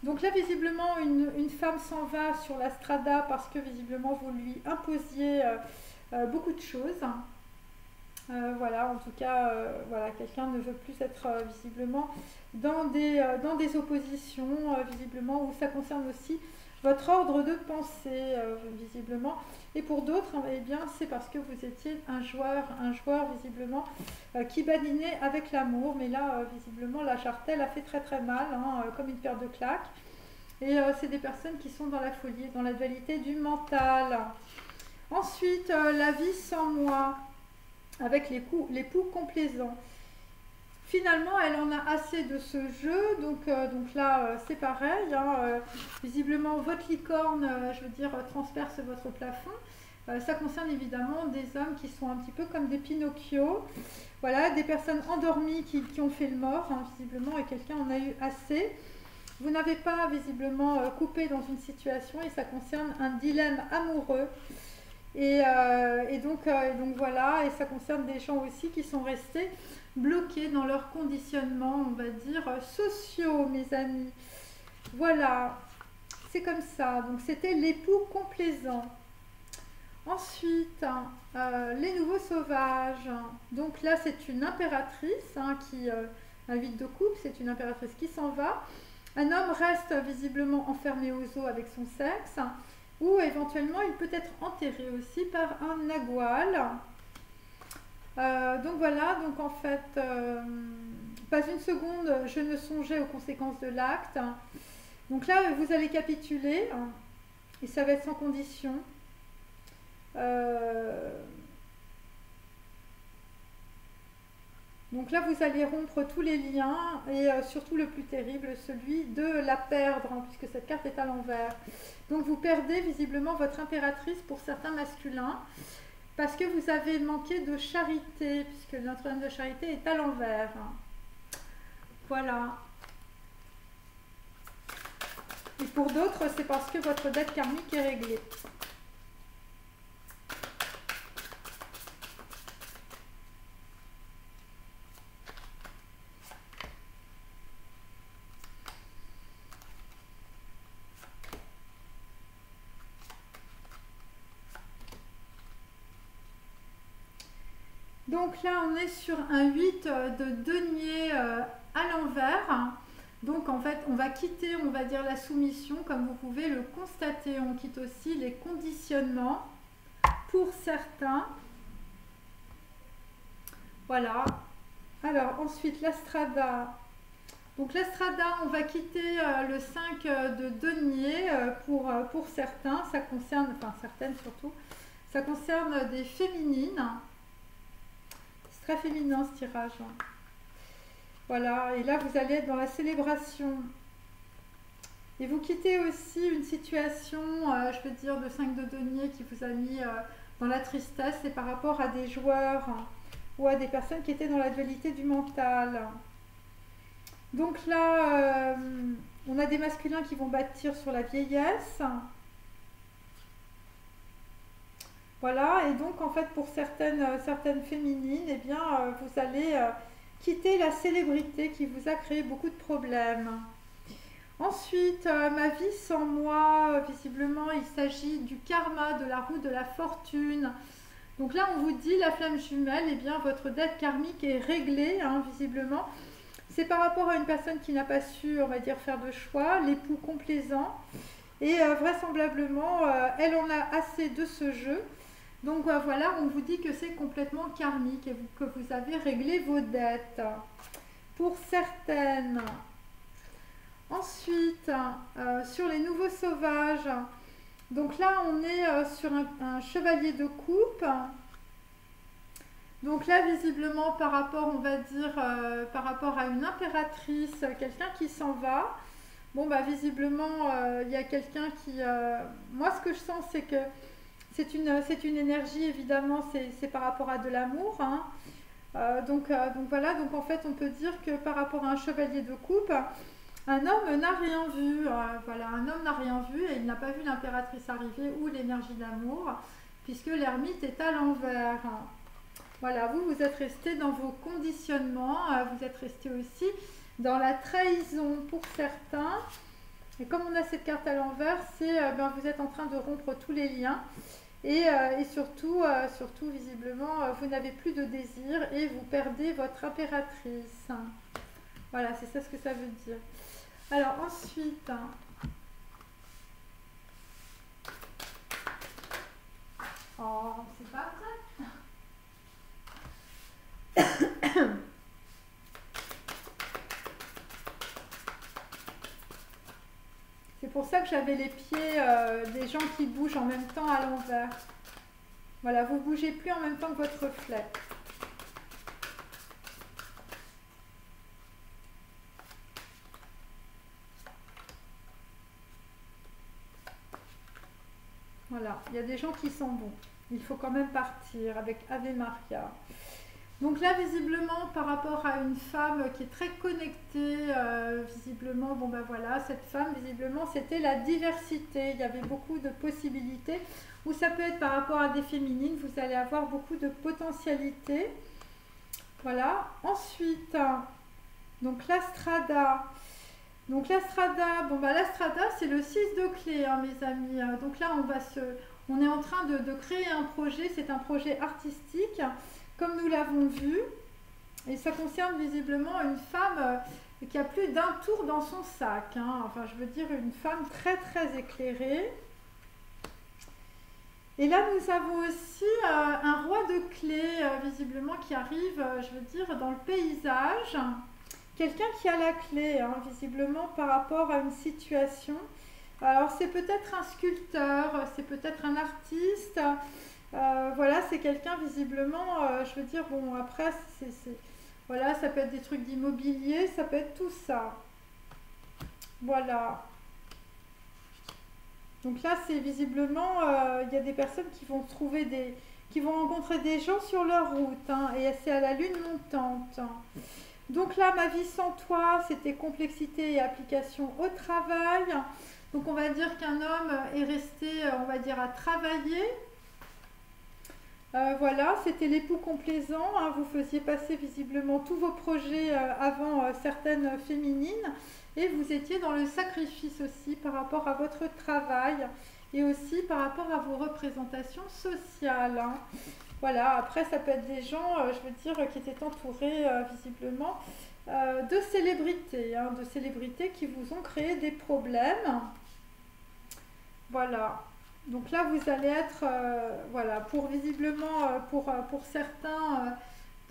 Donc là, visiblement, une femme s'en va sur l'Astrada parce que visiblement vous lui imposiez beaucoup de choses. Voilà, en tout cas, voilà, quelqu'un ne veut plus être visiblement dans des oppositions, visiblement, où ça concerne aussi votre ordre de pensée, visiblement. Et pour d'autres, eh bien, c'est parce que vous étiez un joueur visiblement, qui badinait avec l'amour. Mais là, visiblement, la jartelle a fait très très mal, hein, comme une paire de claques. Et c'est des personnes qui sont dans la folie, dans la dualité du mental. Ensuite, la vie sans moi, avec l'époux complaisant. Finalement, elle en a assez de ce jeu, donc là, c'est pareil. Hein, visiblement, votre licorne, je veux dire, transperce votre plafond. Ça concerne évidemment des hommes qui sont un petit peu comme des Pinocchio. Voilà, des personnes endormies qui ont fait le mort, hein, visiblement, et quelqu'un en a eu assez. Vous n'avez pas visiblement coupé dans une situation et ça concerne un dilemme amoureux. Et donc voilà, et ça concerne des gens aussi qui sont restés bloqués dans leurs conditionnements, on va dire, sociaux, mes amis. Voilà, c'est comme ça. Donc c'était l'époux complaisant. Ensuite, les nouveaux sauvages. Donc là, c'est une impératrice qui invite de couple, c'est une impératrice qui s'en va. Un homme reste visiblement enfermé aux eaux avec son sexe. Ou éventuellement il peut être enterré aussi par un nagual. Donc voilà, donc en fait, pas une seconde, je ne songeais aux conséquences de l'acte. Donc là, vous allez capituler, et ça va être sans condition. Donc là, vous allez rompre tous les liens et surtout le plus terrible, celui de la perdre, hein, puisque cette carte est à l'envers. Donc vous perdez visiblement votre impératrice pour certains masculins parce que vous avez manqué de charité, puisque Notre-Dame de Charité est à l'envers. Voilà. Et pour d'autres, c'est parce que votre dette karmique est réglée. Donc là, on est sur un 8 de denier à l'envers. Donc en fait, on va quitter, on va dire, la soumission, comme vous pouvez le constater. On quitte aussi les conditionnements pour certains. Voilà. Alors ensuite, l'Astrada. Donc l'Astrada, on va quitter le 5 de denier pour certains. Ça concerne, enfin certaines surtout, ça concerne des féminines. Très féminin ce tirage. Voilà, et là vous allez être dans la célébration. Et vous quittez aussi une situation, je veux dire, de 5 de denier qui vous a mis dans la tristesse. C'est par rapport à des joueurs ou à des personnes qui étaient dans la dualité du mental. Donc là, on a des masculins qui vont bâtir sur la vieillesse. Voilà, et donc en fait pour certaines féminines, eh bien vous allez quitter la célébrité qui vous a créé beaucoup de problèmes. Ensuite, ma vie sans moi, visiblement il s'agit du karma, de la roue de la fortune. Donc là on vous dit, la flamme jumelle, eh bien votre dette karmique est réglée, hein, visiblement. C'est par rapport à une personne qui n'a pas su, on va dire, faire de choix, l'époux complaisant. Et vraisemblablement, elle en a assez de ce jeu. Donc voilà, on vous dit que c'est complètement karmique et que vous avez réglé vos dettes. Pour certaines. Ensuite, sur les nouveaux sauvages. Donc là, on est sur un chevalier de coupe. Donc là, visiblement, par rapport, on va dire, par rapport à une impératrice, quelqu'un qui s'en va. Bon, bah visiblement, il y a quelqu'un qui... moi, ce que je sens, c'est que c'est une énergie, évidemment, c'est par rapport à de l'amour. Hein. Donc voilà, donc en fait, on peut dire que par rapport à un chevalier de coupe, un homme n'a rien vu. Voilà, un homme n'a rien vu et il n'a pas vu l'impératrice arriver ou l'énergie d'amour, puisque l'ermite est à l'envers. Voilà, vous êtes resté dans vos conditionnements, vous êtes resté aussi dans la trahison pour certains. Et comme on a cette carte à l'envers, c'est ben, vous êtes en train de rompre tous les liens. Et surtout, visiblement, vous n'avez plus de désir et vous perdez votre impératrice. Voilà, c'est ça ce que ça veut dire. Alors ensuite, oh, c'est pas vrai. C'est pour ça que j'avais les pieds des gens qui bougent en même temps à l'envers. Voilà, vous ne bougez plus en même temps que votre reflet. Voilà, il y a des gens qui s'en vont. Il faut quand même partir avec Ave Maria. Donc là, visiblement, par rapport à une femme qui est très connectée, visiblement, bon ben voilà, cette femme, visiblement, c'était la diversité. Il y avait beaucoup de possibilités. Ou ça peut être par rapport à des féminines, vous allez avoir beaucoup de potentialités. Voilà. Ensuite, donc l'Astrada. Donc l'Astrada, bon ben l'Astrada, c'est le 6 de clé, hein, mes amis. Donc là, on est en train de créer un projet, c'est un projet artistique. Comme nous l'avons vu, et ça concerne visiblement une femme qui a plus d'un tour dans son sac. Hein. Enfin, je veux dire une femme très très éclairée. Et là, nous avons aussi un roi de clés, visiblement, qui arrive, je veux dire, dans le paysage. Quelqu'un qui a la clé, hein, visiblement, par rapport à une situation. Alors, c'est peut-être un sculpteur, c'est peut-être un artiste. Voilà, c'est quelqu'un visiblement, je veux dire, bon après, Voilà, ça peut être des trucs d'immobilier, ça peut être tout ça. Voilà. Donc là, c'est visiblement, il y a des personnes qui vont trouver qui vont rencontrer des gens sur leur route, hein, et c'est à la lune montante. Donc là, ma vie sans toi, c'était complexité et application au travail. Donc on va dire qu'un homme est resté, on va dire, à travailler. Voilà, c'était l'époux complaisant, hein, vous faisiez passer visiblement tous vos projets avant certaines féminines et vous étiez dans le sacrifice aussi par rapport à votre travail et aussi par rapport à vos représentations sociales, hein. Voilà, après ça peut être des gens, je veux dire, qui étaient entourés visiblement de célébrités, hein, de célébrités qui vous ont créé des problèmes. Voilà. Donc là, vous allez être, voilà, pour visiblement, pour certains,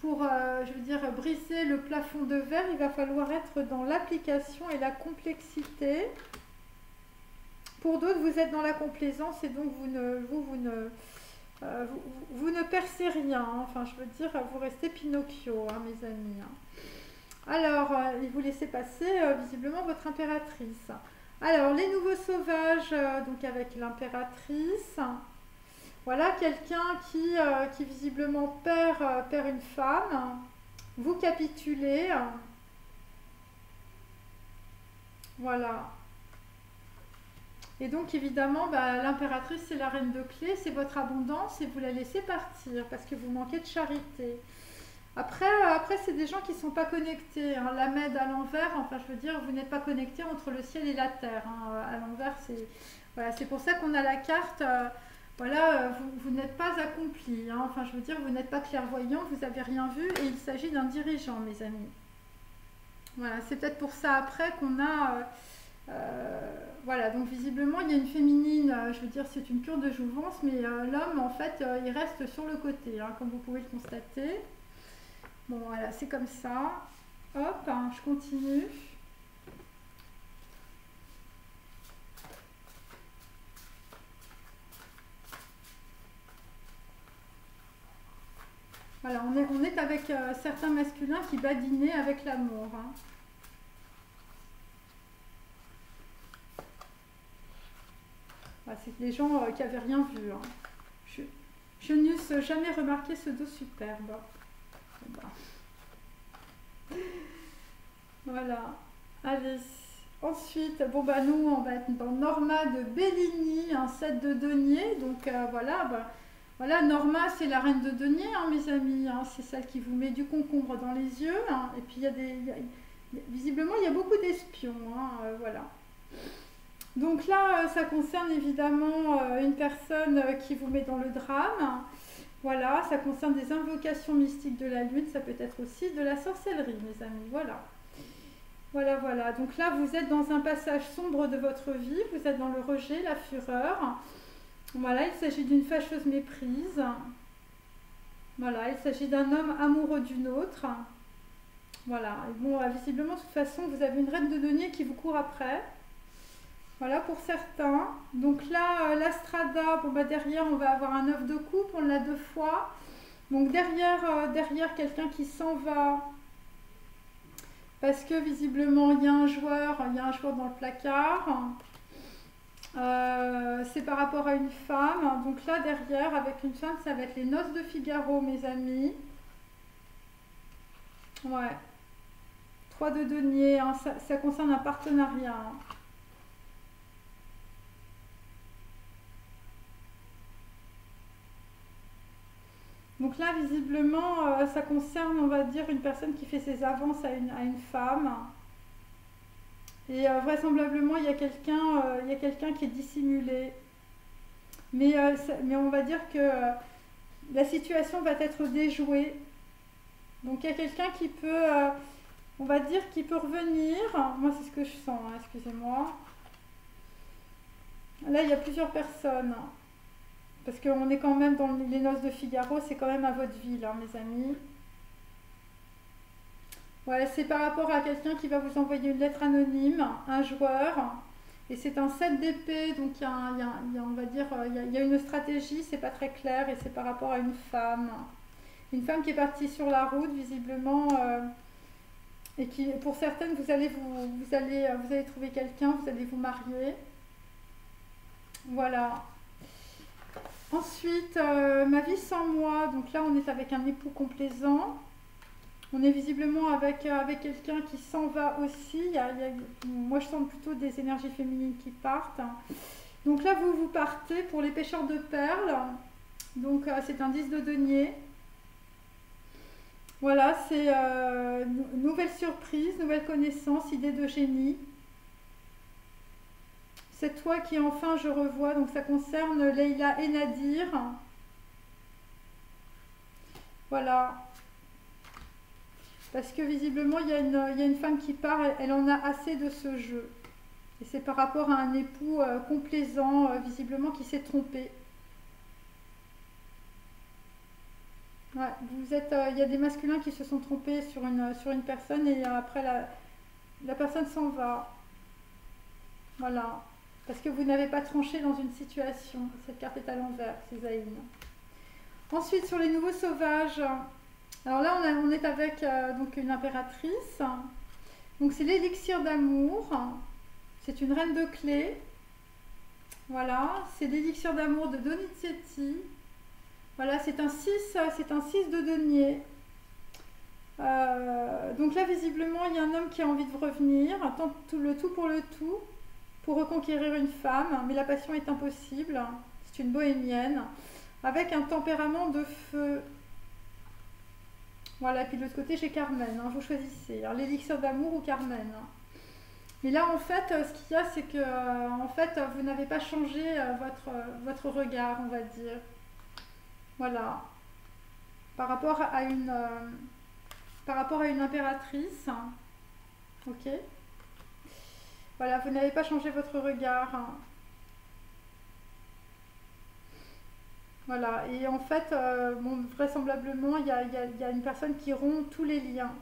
je veux dire, briser le plafond de verre, il va falloir être dans l'application et la complexité. Pour d'autres, vous êtes dans la complaisance et donc vous ne percez rien, hein. Enfin, je veux dire, vous restez Pinocchio, hein, mes amis, hein. Alors, il vous laissez passer, visiblement, votre impératrice. Alors, les nouveaux sauvages, donc avec l'impératrice. Voilà, quelqu'un qui visiblement perd une femme. Vous capitulez. Voilà. Et donc, évidemment, bah, l'impératrice, c'est la reine de clés, c'est votre abondance et vous la laissez partir parce que vous manquez de charité. Après c'est des gens qui ne sont pas connectés, hein. La Mède à l'envers, enfin je veux dire, vous n'êtes pas connecté entre le ciel et la terre, hein. À l'envers, c'est voilà, c'est pour ça qu'on a la carte, voilà, vous n'êtes pas accompli, hein. Enfin je veux dire, vous n'êtes pas clairvoyant, vous n'avez rien vu et il s'agit d'un dirigeant, mes amis. Voilà, c'est peut-être pour ça après qu'on a... voilà, donc visiblement il y a une féminine, je veux dire c'est une cure de jouvence, mais l'homme en fait il reste sur le côté, hein, comme vous pouvez le constater. Bon, voilà, c'est comme ça. Hop, hein, je continue. Voilà, on est avec certains masculins qui badinaient avec l'amour, hein. Voilà, c'est des gens qui n'avaient rien vu, hein. Je n'eusse jamais remarqué ce dos superbe. Voilà. Allez. Ensuite, bon bah nous on va être dans Norma de Bellini, un set de deniers. Donc voilà, bah, voilà, Norma c'est la reine de deniers, hein, mes amis, hein. C'est celle qui vous met du concombre dans les yeux, hein. Et puis visiblement il y a beaucoup d'espions, hein, voilà. Donc là, ça concerne évidemment une personne qui vous met dans le drame. Voilà, ça concerne des invocations mystiques de la lune, ça peut être aussi de la sorcellerie, mes amis, voilà. Voilà, voilà. Donc là, vous êtes dans un passage sombre de votre vie, vous êtes dans le rejet, la fureur. Voilà, il s'agit d'une fâcheuse méprise. Voilà, il s'agit d'un homme amoureux d'une autre. Voilà, et bon, visiblement, de toute façon, vous avez une reine de deniers qui vous court après. Voilà pour certains. Donc là, l'Astrada, bon bah derrière, on va avoir un 9 de coupe, on l'a 2 fois. Donc derrière quelqu'un qui s'en va. Parce que visiblement, il y a un joueur dans le placard. C'est par rapport à une femme. Donc là, derrière, avec une femme, ça va être les noces de Figaro, mes amis. Ouais. 3 de deniers, hein, ça concerne un partenariat, hein. Donc là, visiblement, ça concerne, on va dire, une personne qui fait ses avances à une femme. Et vraisemblablement, il y a quelqu'un qui est dissimulé. Mais on va dire que la situation va être déjouée. Donc il y a quelqu'un qui peut, on va dire, qui peut revenir. Moi, c'est ce que je sens, hein, excusez-moi. Là, il y a plusieurs personnes. Parce qu'on est quand même dans les noces de Figaro, c'est quand même à votre ville, hein, mes amis. Voilà, c'est par rapport à quelqu'un qui va vous envoyer une lettre anonyme, un joueur. Et c'est un 7 d'épée, donc on va dire, il y a une stratégie, c'est pas très clair, et c'est par rapport à une femme. Une femme qui est partie sur la route, visiblement, et qui, pour certaines, vous allez trouver quelqu'un, vous allez vous marier. Voilà. Ensuite, ma vie sans moi. Donc là, on est avec un époux complaisant. On est visiblement avec quelqu'un qui s'en va aussi. Moi, je sens plutôt des énergies féminines qui partent. Donc là, vous partez pour les pêcheurs de perles. Donc, c'est un 10 de denier. Voilà, c'est nouvelle surprise, nouvelle connaissance, idée de génie. C'est toi qui enfin je revois, donc ça concerne Leïla et Nadir. Voilà. Parce que visiblement, il y a une femme qui part, elle en a assez de ce jeu. Et c'est par rapport à un époux complaisant, visiblement, qui s'est trompé. Ouais, il y a des masculins qui se sont trompés sur une personne et après la personne s'en va. Voilà. Parce que vous n'avez pas tranché dans une situation. Cette carte est à l'envers, c'est Zayn. Ensuite, sur les nouveaux sauvages. Alors là, on est avec donc une impératrice. Donc c'est l'élixir d'amour. C'est une reine de clés. Voilà. C'est l'élixir d'amour de Donizetti. Voilà, c'est un 6 de denier. Donc là, visiblement, il y a un homme qui a envie de revenir. Tente le tout pour reconquérir une femme, mais la passion est impossible. C'est une bohémienne avec un tempérament de feu. Voilà, et puis de l'autre côté, j'ai Carmen. Vous choisissez. Alors, l'élixir d'amour ou Carmen. Mais là, en fait, ce qu'il y a, c'est que en fait, vous n'avez pas changé votre regard, on va dire. Voilà. Par rapport à une impératrice. Ok. Voilà, vous n'avez pas changé votre regard. Voilà, et en fait, bon, vraisemblablement, il y a une personne qui rompt tous les liens.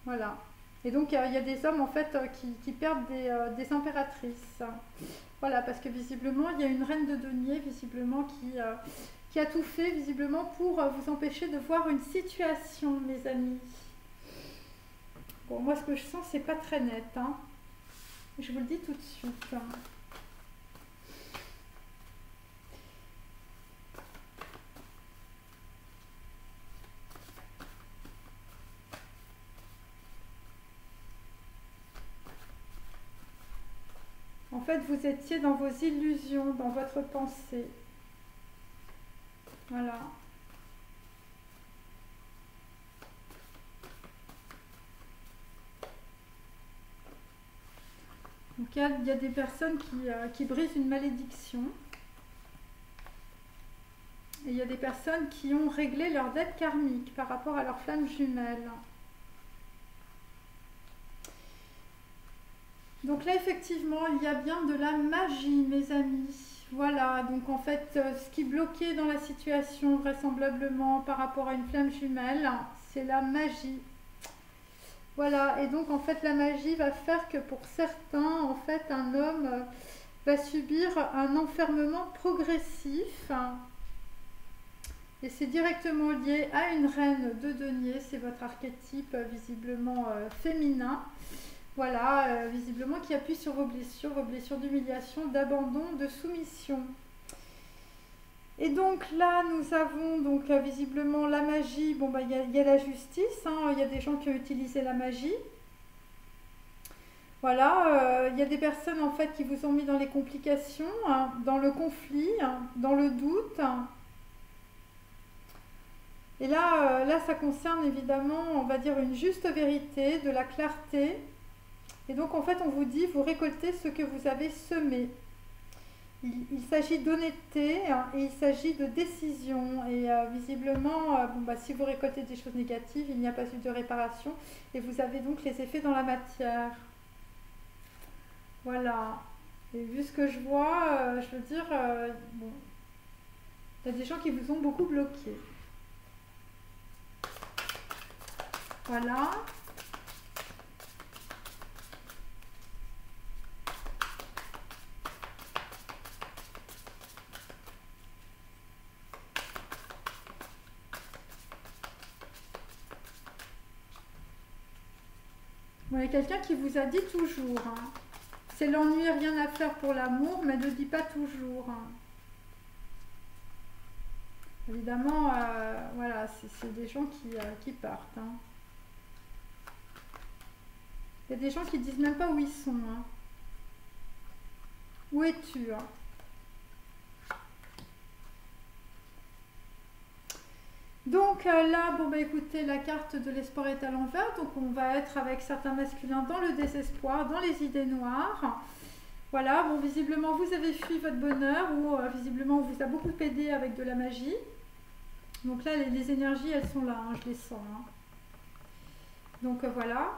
Voilà. Et donc, il y a des hommes, en fait, qui perdent des impératrices. Voilà, parce que visiblement, il y a une reine de denier, visiblement, qui a tout fait, visiblement, pour vous empêcher de voir une situation, mes amis. Bon, moi, ce que je sens, c'est pas très net. Hein. Je vous le dis tout de suite. En fait, vous étiez dans vos illusions, dans votre pensée. Voilà. Donc, il y a des personnes qui brisent une malédiction. Et il y a des personnes qui ont réglé leur dette karmique par rapport à leur flamme jumelle. Donc là, effectivement, il y a bien de la magie, mes amis. Voilà, donc en fait, ce qui bloquait dans la situation, vraisemblablement, par rapport à une flamme jumelle, c'est la magie. Voilà, et donc en fait, la magie va faire que pour certains, en fait, un homme va subir un enfermement progressif. Et c'est directement lié à une reine de denier, c'est votre archétype visiblement féminin. Voilà, visiblement qui appuie sur vos blessures d'humiliation, d'abandon, de soumission. Et donc là, nous avons donc visiblement la magie. Bon, bah, y a la justice, hein, il y a des gens qui ont utilisé la magie. Voilà, il y a des personnes en fait qui vous ont mis dans les complications, hein, dans le conflit, hein, dans le doute. Et là, ça concerne évidemment, on va dire, une juste vérité, de la clarté. Et donc, en fait, on vous dit, vous récoltez ce que vous avez semé. Il s'agit d'honnêteté hein, et il s'agit de décision. Et visiblement, bon, bah, si vous récoltez des choses négatives, il n'y a pas eu de réparation. Et vous avez donc les effets dans la matière. Voilà. Et vu ce que je vois, je veux dire, bon, il y a des gens qui vous ont beaucoup bloqué. Voilà. Bon, il y a quelqu'un qui vous a dit toujours. Hein. C'est l'ennui, rien à faire pour l'amour, mais ne dit pas toujours. Hein. Évidemment, voilà, c'est des gens qui partent. Hein. Il y a des gens qui disent même pas où ils sont. Hein. Où es-tu hein? Donc là, bon bah écoutez, la carte de l'espoir est à l'envers, donc on va être avec certains masculins dans le désespoir, dans les idées noires. Voilà, bon visiblement vous avez fui votre bonheur ou visiblement on vous a beaucoup aidé avec de la magie. Donc là, les énergies, elles sont là, hein, je les sens. Hein. Donc voilà.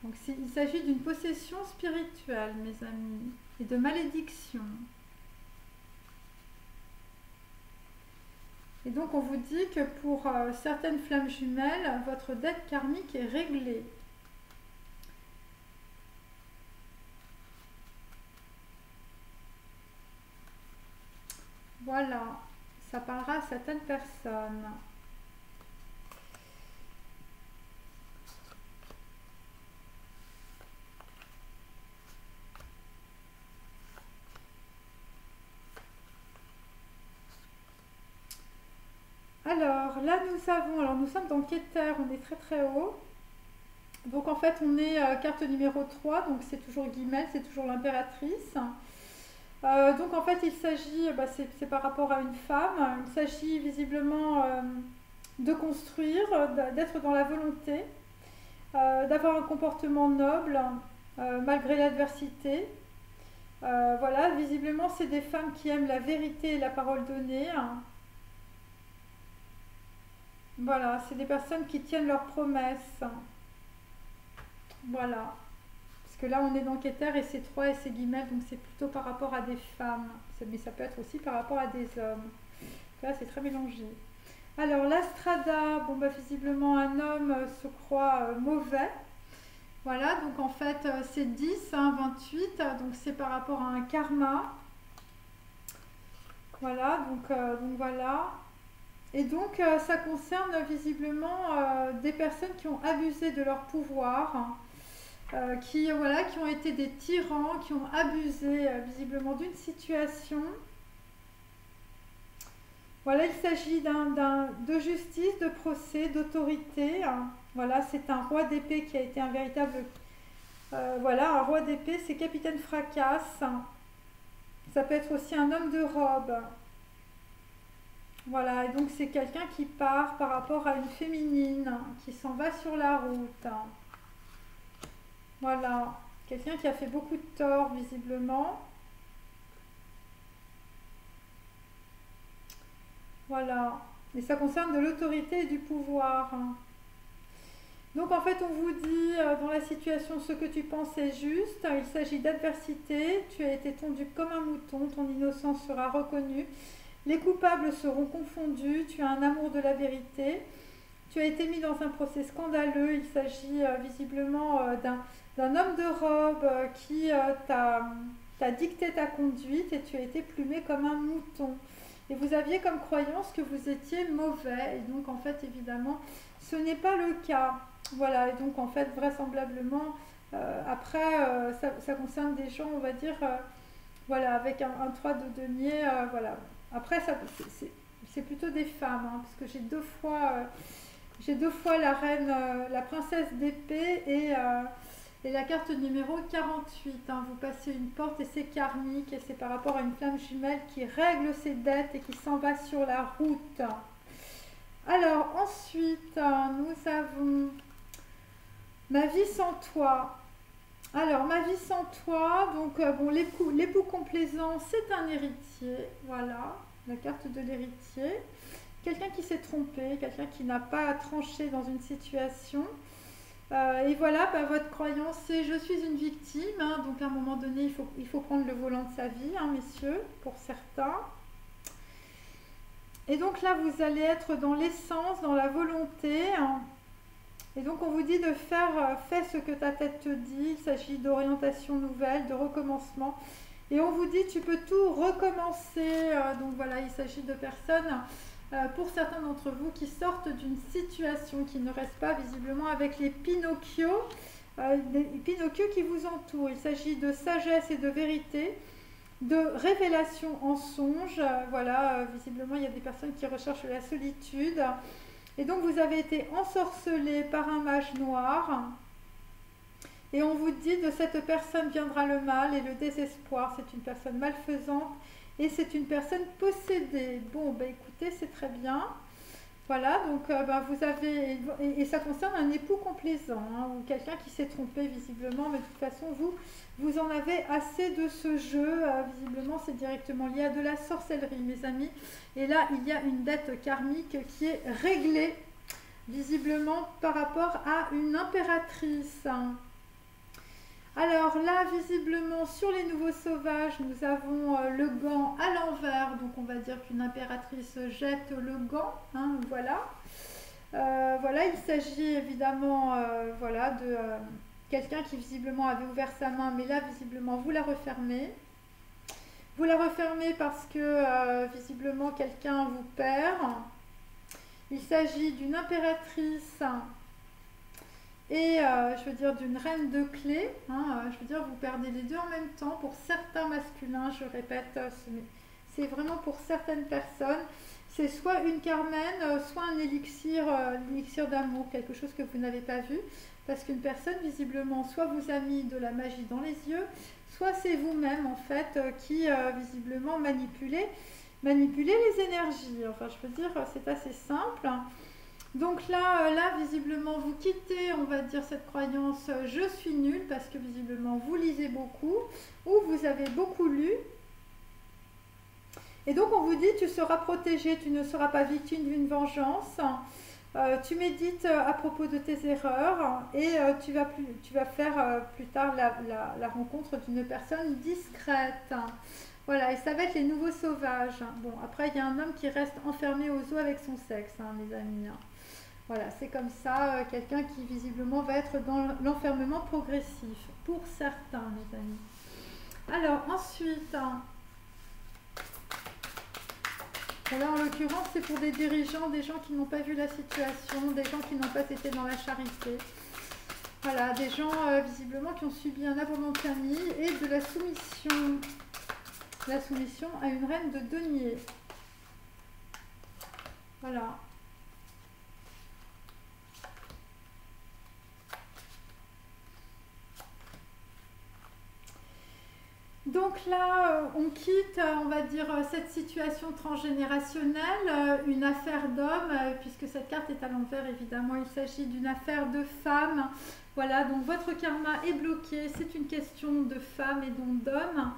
Donc il s'agit d'une possession spirituelle, mes amis, et de malédiction. Et donc on vous dit que pour certaines flammes jumelles, votre dette karmique est réglée. Voilà, ça parlera à certaines personnes. Alors, là nous sommes dans Keter, on est très très haut. Donc en fait on est carte numéro 3, donc c'est toujours Guillemette, c'est toujours l'impératrice. Donc en fait il s'agit, c'est par rapport à une femme, il s'agit visiblement de construire, d'être dans la volonté, d'avoir un comportement noble malgré l'adversité. Voilà, visiblement c'est des femmes qui aiment la vérité et la parole donnée. Voilà, c'est des personnes qui tiennent leurs promesses. Voilà. Parce que là, on est dans Keter et c'est 3 et c'est Guillemette, donc c'est plutôt par rapport à des femmes. Mais ça peut être aussi par rapport à des hommes. Là, c'est très mélangé. Alors, l'Astrada, bon, bah, visiblement, un homme se croit mauvais. Voilà, donc en fait, c'est 10, hein, 28, donc c'est par rapport à un karma. Voilà, donc voilà. Et donc, ça concerne visiblement des personnes qui ont abusé de leur pouvoir, qui ont été des tyrans, qui ont abusé visiblement d'une situation. Voilà, il s'agit de justice, de procès, d'autorité. Hein. Voilà, c'est un roi d'épée qui a été un véritable... voilà, un roi d'épée, c'est capitaine fracasse. Ça peut être aussi un homme de robe. Voilà, et donc c'est quelqu'un qui part par rapport à une féminine, qui s'en va sur la route. Voilà, quelqu'un qui a fait beaucoup de tort visiblement. Voilà, et ça concerne de l'autorité et du pouvoir. Donc en fait on vous dit dans la situation ce que tu penses est juste, il s'agit d'adversité, tu as été tondu comme un mouton, ton innocence sera reconnue. Les coupables seront confondus, tu as un amour de la vérité, tu as été mis dans un procès scandaleux, il s'agit visiblement d'un homme de robe qui t'a dicté ta conduite et tu as été plumé comme un mouton. Et vous aviez comme croyance que vous étiez mauvais, et donc en fait évidemment ce n'est pas le cas. Voilà, et donc en fait vraisemblablement après ça concerne des gens on va dire voilà avec un 3 de denier, voilà. Après, c'est plutôt des femmes, hein, parce que j'ai deux fois la reine, la princesse d'épée et la carte numéro 48. Hein. Vous passez une porte et c'est karmique et c'est par rapport à une flamme jumelle qui règle ses dettes et qui s'en va sur la route. Alors ensuite, nous avons ma vie sans toi. Alors, ma vie sans toi, donc bon, l'époux complaisant, c'est un héritier, voilà, la carte de l'héritier. Quelqu'un qui s'est trompé, quelqu'un qui n'a pas tranché dans une situation. Et voilà, votre croyance, c'est je suis une victime, hein, donc à un moment donné, il faut prendre le volant de sa vie, hein, messieurs, pour certains. Et donc là, vous allez être dans l'essence, dans la volonté, hein. Et donc on vous dit de fais ce que ta tête te dit, il s'agit d'orientation nouvelle, de recommencement. Et on vous dit tu peux tout recommencer, donc voilà, il s'agit de personnes pour certains d'entre vous qui sortent d'une situation qui ne reste pas visiblement avec les Pinocchio qui vous entourent. Il s'agit de sagesse et de vérité, de révélation en songe. Voilà, visiblement il y a des personnes qui recherchent la solitude. Et donc vous avez été ensorcelé par un mage noir. Et on vous dit de cette personne viendra le mal et le désespoir. C'est une personne malfaisante et c'est une personne possédée. Bon, ben écoutez, c'est très bien. Voilà, donc vous avez... Et ça concerne un époux complaisant, hein, ou quelqu'un qui s'est trompé visiblement, mais de toute façon, vous en avez assez de ce jeu. Visiblement, c'est directement lié à de la sorcellerie, mes amis. Et là, il y a une dette karmique qui est réglée, visiblement, par rapport à une impératrice. Alors là, visiblement, sur les nouveaux sauvages, nous avons le gant à l'envers. Donc, on va dire qu'une impératrice jette le gant. Hein, voilà. Voilà, il s'agit évidemment voilà, de quelqu'un qui visiblement avait ouvert sa main, mais là, visiblement, vous la refermez. Vous la refermez parce que visiblement, quelqu'un vous perd. Il s'agit d'une impératrice... Et je veux dire d'une reine de clés, hein, je veux dire vous perdez les deux en même temps. Pour certains masculins, je répète, c'est vraiment pour certaines personnes. C'est soit une Carmen, soit un élixir, l'élixir d'amour, quelque chose que vous n'avez pas vu. Parce qu'une personne, visiblement, soit vous a mis de la magie dans les yeux, soit c'est vous-même, en fait, qui, visiblement, manipulez les énergies. Enfin, je veux dire, c'est assez simple. Donc là, visiblement, vous quittez, on va dire, cette croyance « je suis nul » parce que visiblement, vous lisez beaucoup ou vous avez beaucoup lu. Et donc, on vous dit « tu seras protégé, tu ne seras pas victime d'une vengeance ». Tu médites à propos de tes erreurs et tu vas faire plus tard la rencontre d'une personne discrète. Voilà, et ça va être les nouveaux sauvages. Bon, après, il y a un homme qui reste enfermé aux eaux avec son sexe, hein, mes amis. Voilà, c'est comme ça, quelqu'un qui visiblement va être dans l'enfermement progressif, pour certains, mes amis. Alors, ensuite, là, en l'occurrence, c'est pour des dirigeants, des gens qui n'ont pas vu la situation, des gens qui n'ont pas été dans la charité. Voilà, des gens, visiblement, qui ont subi un abandon de famille et de la soumission. La soumission à une reine de denier. Voilà. Donc là, on quitte, on va dire, cette situation transgénérationnelle, une affaire d'homme, puisque cette carte est à l'envers, évidemment, il s'agit d'une affaire de femme. Voilà, donc votre karma est bloqué, c'est une question de femme et donc d'homme.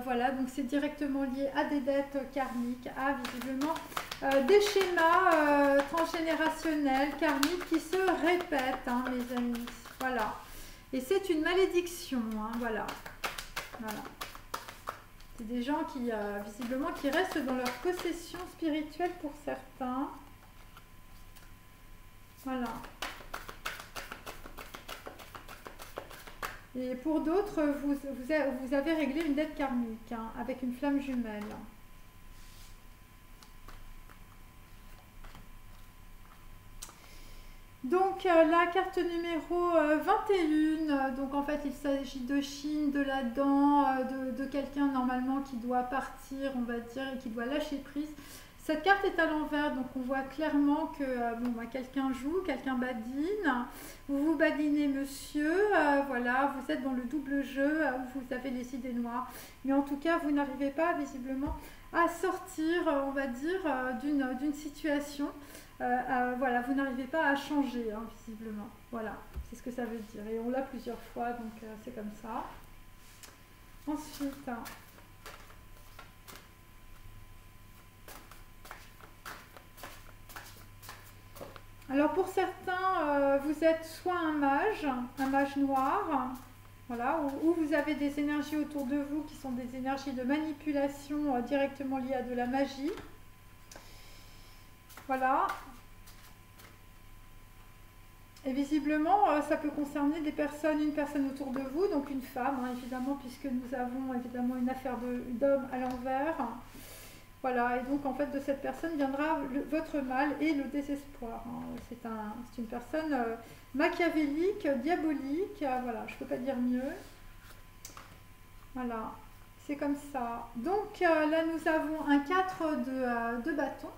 Voilà, donc c'est directement lié à des dettes karmiques, à visiblement des schémas transgénérationnels, karmiques qui se répètent, hein, mes amis. Voilà. Et c'est une malédiction, hein, voilà. Voilà. C'est des gens qui, visiblement, qui restent dans leur possession spirituelle pour certains. Voilà. Et pour d'autres, vous avez réglé une dette karmique, hein, avec une flamme jumelle. Donc la carte numéro 21, donc en fait il s'agit de Chine, de la dent, de quelqu'un normalement qui doit partir, on va dire, et qui doit lâcher prise. Cette carte est à l'envers, donc on voit clairement que quelqu'un joue, quelqu'un badine. Vous badinez monsieur, voilà, vous êtes dans le double jeu où vous avez les idées noires. Mais en tout cas, vous n'arrivez pas visiblement à sortir, on va dire, d'une situation. Voilà, vous n'arrivez pas à changer, hein, visiblement. Voilà, c'est ce que ça veut dire. Et on l'a plusieurs fois, donc c'est comme ça. Ensuite... Alors pour certains, vous êtes soit un mage noir, voilà, ou vous avez des énergies autour de vous qui sont des énergies de manipulation directement liées à de la magie. Voilà. Et visiblement, ça peut concerner des personnes, une personne autour de vous, donc une femme, hein, évidemment, puisque nous avons évidemment une affaire d'homme à l'envers. Voilà, et donc en fait de cette personne viendra votre mal et le désespoir. Hein. C'est une personne machiavélique, diabolique, voilà, je ne peux pas dire mieux. Voilà, c'est comme ça. Donc là nous avons un 4 de bâton.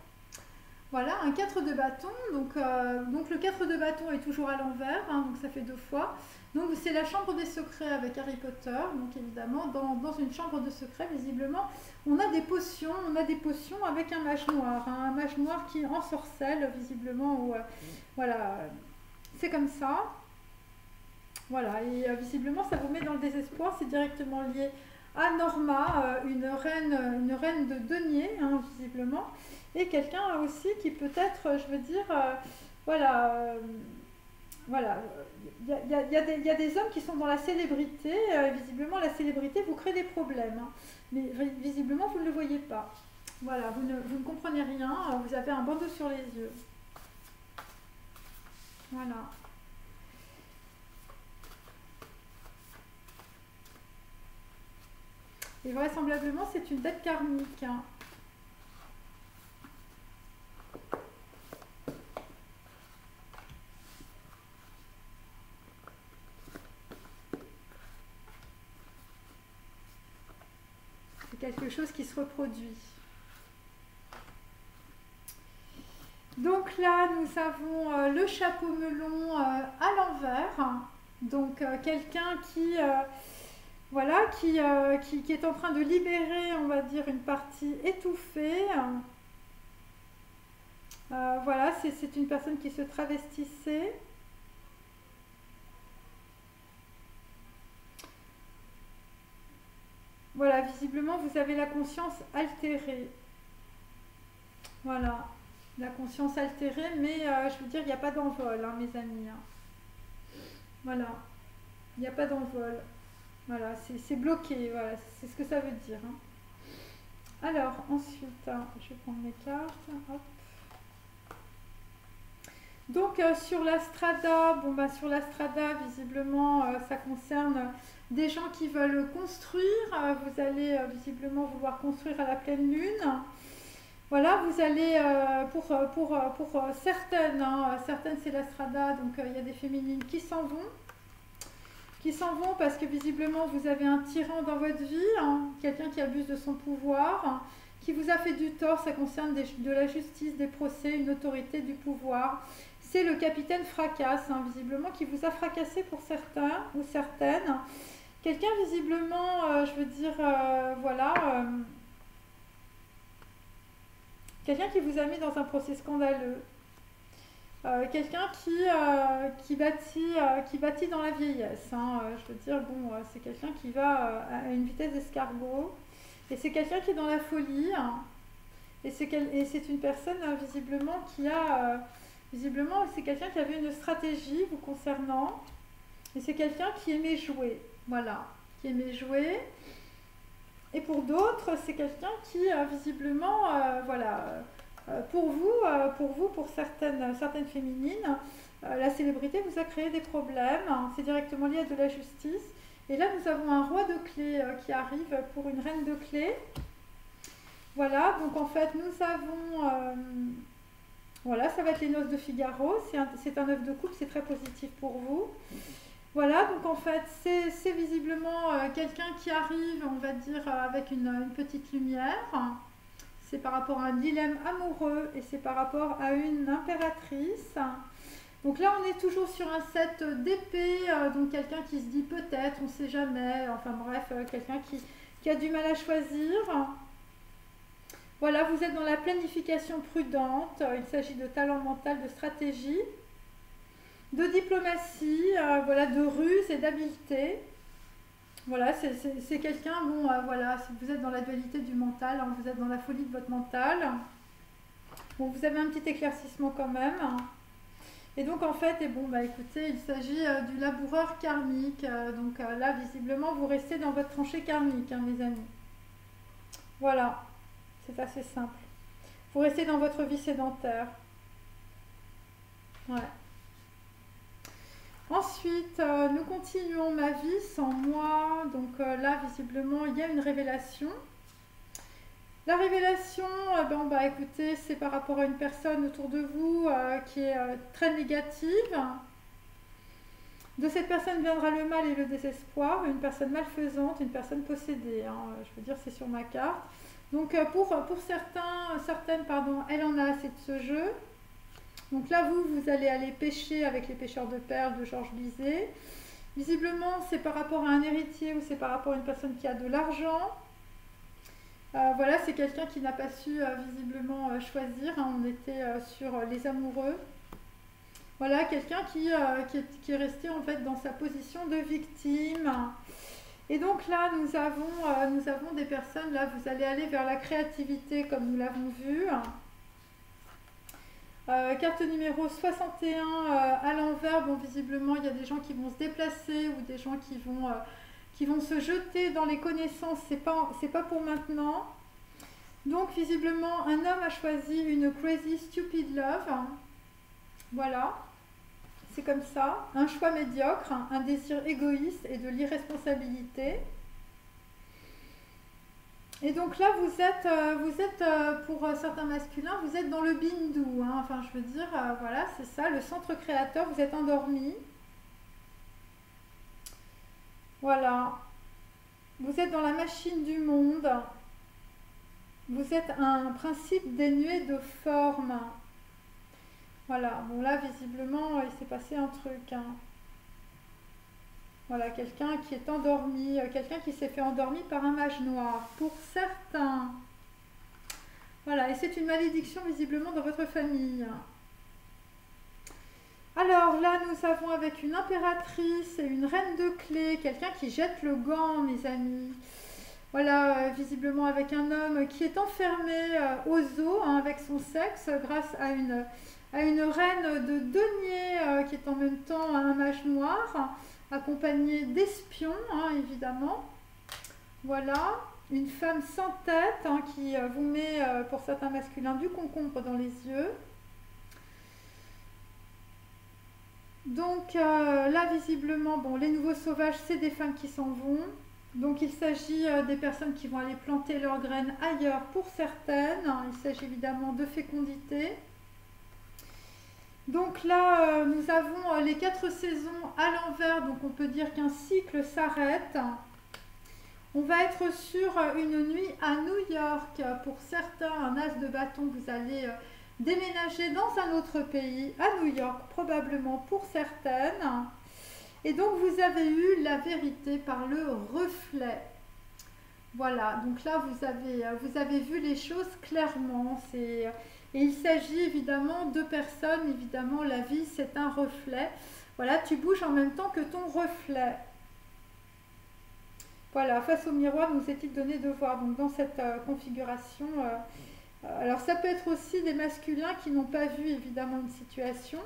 Voilà, un 4 de bâton. Donc le 4 de bâton est toujours à l'envers, hein, donc ça fait 2 fois. Donc c'est la chambre des secrets avec Harry Potter. Donc évidemment, dans une chambre de secrets, visiblement, on a des potions avec un mage noir. Hein, un mage noir qui ensorcelle, visiblement. Voilà, c'est comme ça. Voilà, et visiblement, ça vous met dans le désespoir. C'est directement lié à Norma, une reine de denier, hein, visiblement. Et quelqu'un aussi qui peut être, je veux dire, voilà, voilà, il y a des hommes qui sont dans la célébrité. Visiblement, la célébrité vous crée des problèmes, hein, mais visiblement, vous ne le voyez pas. Voilà, vous ne comprenez rien, vous avez un bandeau sur les yeux. Voilà. Et vraisemblablement, c'est une dette karmique. Hein. Quelque chose qui se reproduit. Donc là, nous avons le chapeau melon à l'envers. Donc quelqu'un qui, voilà, qui est en train de libérer, on va dire, une partie étouffée. Voilà, c'est une personne qui se travestissait. Voilà, visiblement, vous avez la conscience altérée. Voilà, la conscience altérée, mais je veux dire, il n'y a pas d'envol, hein, mes amis. Hein. Voilà, il n'y a pas d'envol. Voilà, c'est bloqué, voilà, c'est ce que ça veut dire. Hein. Alors, ensuite, je vais prendre mes cartes. Hop. Donc, sur la strada, bon, bah, sur la strada, visiblement, ça concerne des gens qui veulent construire. Vous allez visiblement vouloir construire à la pleine lune. Voilà, vous allez, pour certaines, hein, certaines c'est la strada, donc il y a des féminines qui s'en vont. Qui s'en vont parce que visiblement vous avez un tyran dans votre vie, hein, quelqu'un qui abuse de son pouvoir, hein, qui vous a fait du tort, ça concerne de la justice, des procès, une autorité, du pouvoir. C'est le capitaine fracasse, hein, visiblement, qui vous a fracassé pour certains ou certaines. Quelqu'un visiblement, je veux dire, voilà, quelqu'un qui vous a mis dans un procès scandaleux. Quelqu'un qui bâtit dans la vieillesse. Hein, je veux dire, bon, c'est quelqu'un qui va à une vitesse d'escargot. Et c'est quelqu'un qui est dans la folie. Hein, et c'est une personne, visiblement, qui a... visiblement, c'est quelqu'un qui avait une stratégie vous concernant. Et c'est quelqu'un qui aimait jouer. Voilà, qui aimait jouer. Et pour d'autres, c'est quelqu'un qui, visiblement, voilà... Pour certaines féminines, la célébrité vous a créé des problèmes. Hein, c'est directement lié à de la justice. Et là, nous avons un roi de clés qui arrive pour une reine de clés. Voilà, donc en fait, nous avons... voilà, ça va être les noces de Figaro. C'est un œuf de coupe, c'est très positif pour vous. Voilà, donc en fait, c'est visiblement quelqu'un qui arrive, on va dire, avec une petite lumière. C'est par rapport à un dilemme amoureux et c'est par rapport à une impératrice. Donc là, on est toujours sur un 7 d'épée, donc quelqu'un qui se dit peut-être, on ne sait jamais, enfin bref, quelqu'un qui a du mal à choisir. Voilà, vous êtes dans la planification prudente, il s'agit de talent mental, de stratégie, de diplomatie, voilà, de ruse et d'habileté. Voilà, c'est quelqu'un, bon, voilà, si vous êtes dans la dualité du mental, hein, vous êtes dans la folie de votre mental. Bon, vous avez un petit éclaircissement quand même. Hein. Et donc, en fait, et bon, bah écoutez, il s'agit du laboureur karmique. Donc là, visiblement, vous restez dans votre tranchée karmique, hein, mes amis. Voilà, c'est assez simple. Vous restez dans votre vie sédentaire. Ouais. Ensuite, nous continuons ma vie sans moi. Donc là, visiblement, il y a une révélation. La révélation, écoutez, c'est par rapport à une personne autour de vous qui est très négative. De cette personne viendra le mal et le désespoir, une personne malfaisante, une personne possédée. Je veux dire, c'est sur ma carte. Donc pour certaines, elle en a assez de ce jeu. Donc là, vous allez aller pêcher avec les pêcheurs de perles de Georges Bizet. Visiblement, c'est par rapport à un héritier ou c'est par rapport à une personne qui a de l'argent. Voilà, c'est quelqu'un qui n'a pas su visiblement choisir. On était sur les amoureux. Voilà, quelqu'un qui est resté en fait dans sa position de victime. Et donc là, nous avons des personnes, là, vous allez aller vers la créativité comme nous l'avons vu. Carte numéro 61 à l'envers, bon visiblement il y a des gens qui vont se déplacer ou des gens qui vont se jeter dans les connaissances, c'est pas pour maintenant. Donc visiblement un homme a choisi une crazy stupid love, voilà, c'est comme ça, un choix médiocre, un désir égoïste et de l'irresponsabilité. Et donc là, vous êtes pour certains masculins, vous êtes dans le bindou, enfin je veux dire, voilà, c'est ça, le centre créateur, vous êtes endormi. Voilà, vous êtes dans la machine du monde, vous êtes un principe dénué de forme. Voilà, bon là, visiblement, il s'est passé un truc, Voilà, quelqu'un qui est endormi, quelqu'un qui s'est fait endormir par un mage noir, pour certains. Voilà, et c'est une malédiction visiblement dans votre famille. Alors là, nous avons avec une impératrice et une reine de clés, quelqu'un qui jette le gant, mes amis. Voilà, visiblement avec un homme qui est enfermé au zoo avec son sexe grâce à une reine de denier qui est en même temps un mage noir, accompagné d'espions, évidemment. Voilà, une femme sans tête qui vous met, pour certains masculins, du concombre dans les yeux. Donc là, visiblement, bon, les nouveaux sauvages, c'est des femmes qui s'en vont. Donc il s'agit des personnes qui vont aller planter leurs graines ailleurs pour certaines. Il s'agit évidemment de fécondité. Donc là, nous avons les 4 saisons à l'envers, donc on peut dire qu'un cycle s'arrête. On va être sur une nuit à New York. Pour certains, un as de bâton, vous allez déménager dans un autre pays, à New York, probablement pour certaines. Et donc, vous avez eu la vérité par le reflet. Voilà, donc là, vous avez vu les choses clairement. Et il s'agit évidemment de personnes, évidemment, la vie, c'est un reflet. Voilà, tu bouges en même temps que ton reflet. Voilà, face au miroir, nous est-il donné de voir. Donc, dans cette configuration, alors ça peut être aussi des masculins qui n'ont pas vu, évidemment, une situation.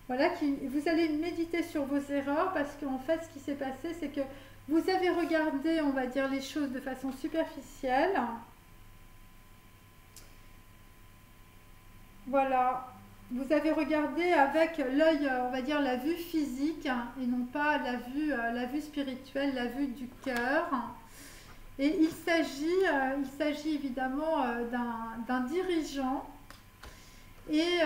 Voilà, vous allez méditer sur vos erreurs parce qu'en fait, ce qui s'est passé, c'est que vous avez regardé, on va dire, les choses de façon superficielle. Voilà, vous avez regardé avec l'œil, on va dire, la vue physique et non pas la vue spirituelle, la vue du cœur. Et il s'agit évidemment d'un dirigeant. Et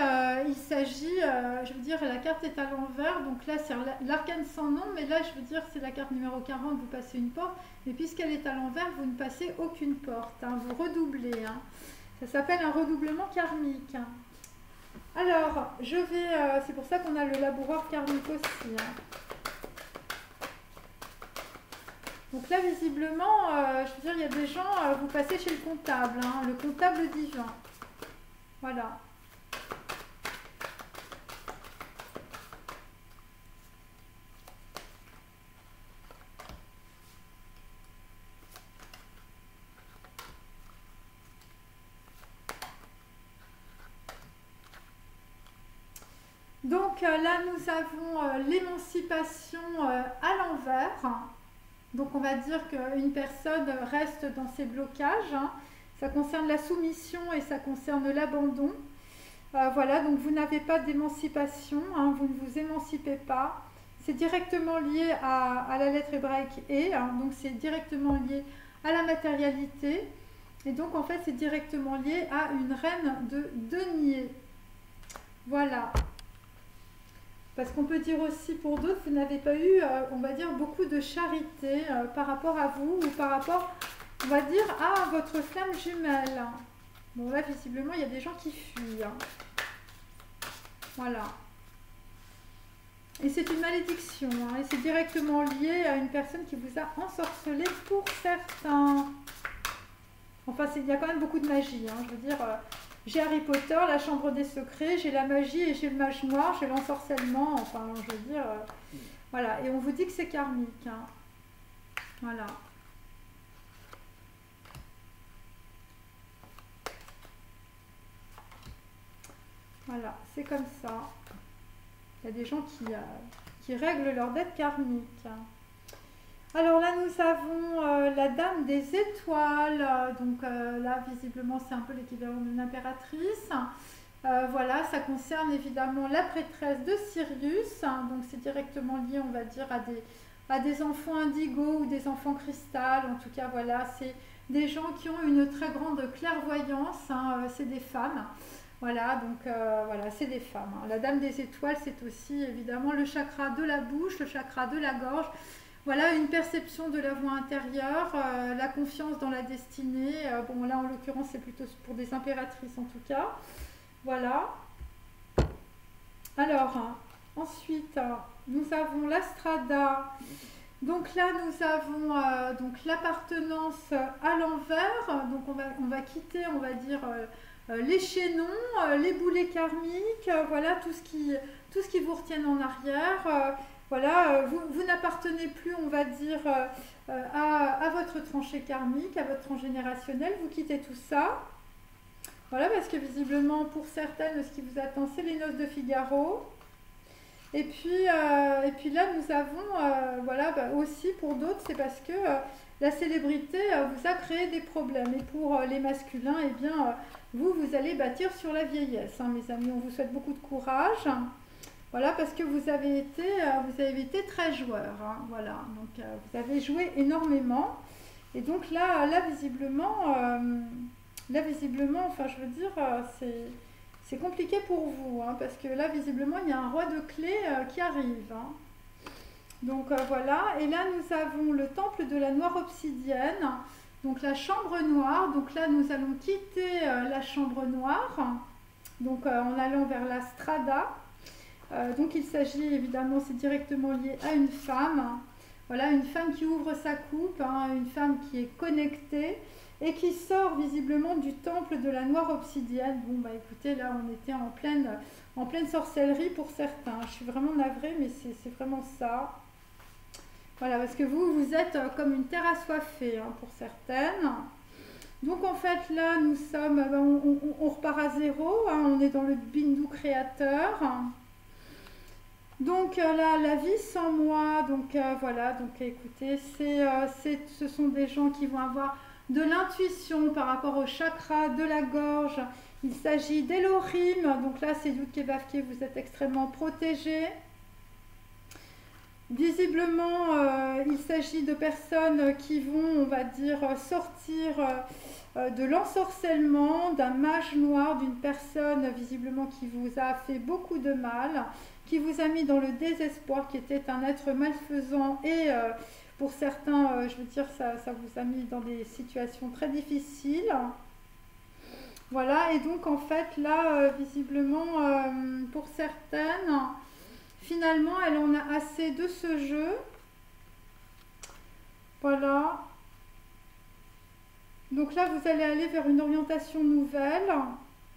il s'agit, je veux dire, la carte est à l'envers, donc là c'est l'arcane sans nom, mais là je veux dire c'est la carte numéro 40, vous passez une porte, mais puisqu'elle est à l'envers, vous ne passez aucune porte, vous redoublez. Ça s'appelle un redoublement karmique. Alors, c'est pour ça qu'on a le laboureur karmique aussi. Donc là, visiblement, je veux dire, il y a des gens, vous passez chez le comptable, le comptable divin. Voilà. Donc là, nous avons l'émancipation à l'envers. Donc on va dire qu'une personne reste dans ses blocages. Ça concerne la soumission et ça concerne l'abandon. Voilà, donc vous n'avez pas d'émancipation, vous ne vous émancipez pas. C'est directement lié à la lettre hébraïque E, donc c'est directement lié à la matérialité. Et donc en fait c'est directement lié à une reine de denier. Voilà. Parce qu'on peut dire aussi pour d'autres, vous n'avez pas eu, on va dire, beaucoup de charité par rapport à vous ou par rapport, on va dire, à votre flamme jumelle. Bon là visiblement il y a des gens qui fuient. Voilà. Et c'est une malédiction, hein, et c'est directement lié à une personne qui vous a ensorcelé pour certains. Enfin, il y a quand même beaucoup de magie, hein, je veux dire, j'ai Harry Potter, la chambre des secrets, j'ai la magie et j'ai le mage noir, j'ai l'ensorcellement, enfin, je veux dire, voilà. Et on vous dit que c'est karmique, hein. Voilà. Voilà, c'est comme ça. Il y a des gens qui règlent leur dette karmique. Alors là, nous avons la Dame des Étoiles. Donc là, visiblement, c'est un peu l'équivalent d'une impératrice. Voilà, ça concerne évidemment la prêtresse de Sirius. Donc c'est directement lié, on va dire, à des enfants indigo ou des enfants cristal. En tout cas, voilà, c'est des gens qui ont une très grande clairvoyance. Hein, c'est des femmes. Voilà, donc voilà, c'est des femmes. Hein. La Dame des Étoiles, c'est aussi évidemment le chakra de la bouche, le chakra de la gorge. Voilà, une perception de la voix intérieure, la confiance dans la destinée. Bon, là, en l'occurrence, c'est plutôt pour des impératrices en tout cas. Voilà. Alors, ensuite, nous avons l'Astrada. Donc là, nous avons donc l'appartenance à l'envers. Donc on va quitter, on va dire, les chaînons, les boulets karmiques, voilà, tout ce qui vous retienne en arrière. Voilà, vous n'appartenez plus, on va dire, à votre tranchée karmique, à votre transgénérationnel. Vous quittez tout ça. Voilà, parce que visiblement, pour certaines, ce qui vous attend, c'est les noces de Figaro. Et puis là, nous avons, voilà, aussi pour d'autres, c'est parce que la célébrité vous a créé des problèmes. Et pour les masculins, eh bien, vous allez bâtir sur la vieillesse. Hein, mes amis, on vous souhaite beaucoup de courage. Voilà, parce que vous avez été très joueur. Hein, voilà, donc vous avez joué énormément. Et donc là visiblement, enfin, je veux dire, c'est compliqué pour vous, hein, parce que là, visiblement, il y a un roi de clés qui arrive. Hein. Donc voilà, et là, nous avons le temple de la noire obsidienne, donc la chambre noire. Donc là, nous allons quitter la chambre noire, donc en allant vers la strada. Donc il s'agit évidemment, c'est directement lié à une femme. Voilà, une femme qui ouvre sa coupe, hein, une femme qui est connectée et qui sort visiblement du temple de la noire obsidienne. Bon, bah écoutez, là on était en pleine sorcellerie pour certains. Je suis vraiment navrée, mais c'est vraiment ça. Voilà, parce que vous êtes comme une terre assoiffée, hein, pour certaines. Donc en fait là, nous sommes, on repart à zéro, hein, on est dans le Bindu créateur. Donc là, la vie sans moi, donc voilà, donc écoutez, ce sont des gens qui vont avoir de l'intuition par rapport au chakra de la gorge. Il s'agit d'Elohim, donc là c'est Yud-Keh-Vav-Keh, vous êtes extrêmement protégés. Visiblement, il s'agit de personnes qui vont, on va dire, sortir de l'ensorcellement, d'un mage noir, d'une personne visiblement qui vous a fait beaucoup de mal, qui vous a mis dans le désespoir, qui était un être malfaisant et pour certains, je veux dire, ça vous a mis dans des situations très difficiles. Voilà, et donc en fait là, visiblement, pour certaines, finalement, elle en a assez de ce jeu. Voilà. Donc là, vous allez aller vers une orientation nouvelle,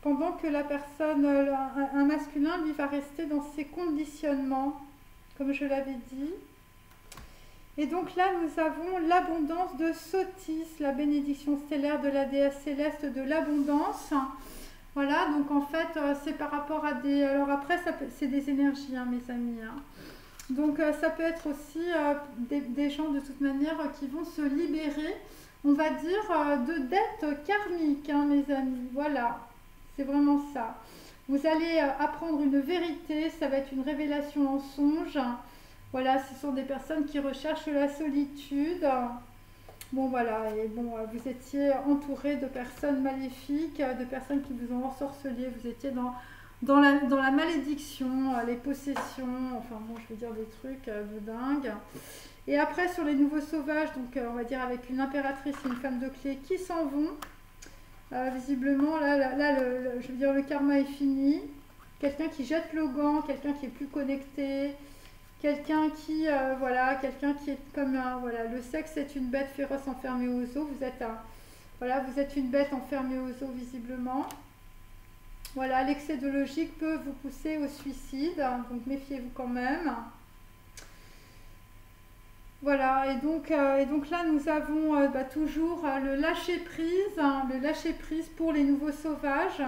pendant que la personne, un masculin, lui, va rester dans ses conditionnements, comme je l'avais dit. Et donc là, nous avons l'abondance de Sotis, la bénédiction stellaire de la déesse céleste de l'abondance. Voilà, donc en fait, c'est par rapport à des... Alors après, c'est des énergies, hein, mes amis. Hein. Donc ça peut être aussi des gens, de toute manière, qui vont se libérer, on va dire, de dettes karmiques, hein, mes amis. Voilà, c'est vraiment ça. Vous allez apprendre une vérité, ça va être une révélation en songe. Voilà, ce sont des personnes qui recherchent la solitude. Bon voilà, et bon, vous étiez entouré de personnes maléfiques, de personnes qui vous ont ensorcelé, vous étiez dans la malédiction, les possessions, enfin bon, je veux dire des trucs de dingue. Et après, sur les nouveaux sauvages, donc on va dire avec une impératrice et une femme de clé qui s'en vont, visiblement, je veux dire, le karma est fini. Quelqu'un qui jette le gant, quelqu'un qui est plus connecté, quelqu'un qui, voilà, quelqu'un qui est comme un, voilà, le sexe est une bête féroce enfermée aux eaux. Voilà, vous êtes une bête enfermée aux eaux visiblement. Voilà, l'excès de logique peut vous pousser au suicide, donc méfiez-vous quand même. Voilà, et donc là nous avons toujours le lâcher prise pour les nouveaux sauvages.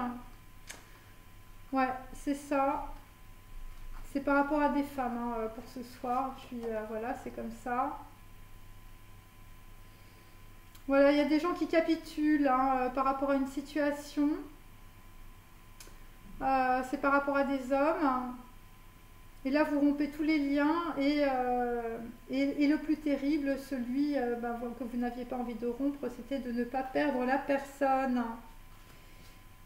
Ouais, c'est ça. C'est par rapport à des femmes pour ce soir. Voilà, c'est comme ça. Voilà, il y a des gens qui capitulent par rapport à une situation. C'est par rapport à des hommes. Et là, vous rompez tous les liens et le plus terrible, celui que vous n'aviez pas envie de rompre, c'était de ne pas perdre la personne.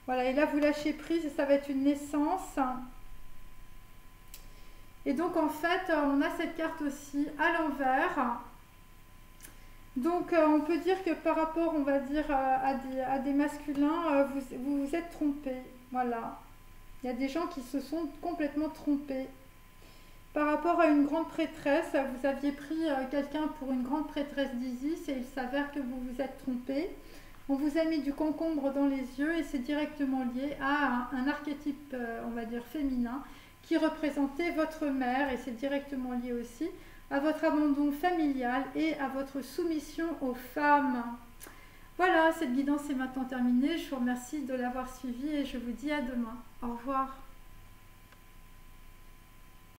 Voilà, et là, vous lâchez prise et ça va être une naissance. Et donc, en fait, on a cette carte aussi à l'envers. Donc, on peut dire que par rapport, on va dire, à des masculins, vous vous êtes trompés. Voilà. Il y a des gens qui se sont complètement trompés. Par rapport à une grande prêtresse, vous aviez pris quelqu'un pour une grande prêtresse d'Isis et il s'avère que vous vous êtes trompé. On vous a mis du concombre dans les yeux et c'est directement lié à un archétype, on va dire, féminin qui représentait votre mère et c'est directement lié aussi à votre abandon familial et à votre soumission aux femmes. Voilà, cette guidance est maintenant terminée. Je vous remercie de l'avoir suivie et je vous dis à demain. Au revoir.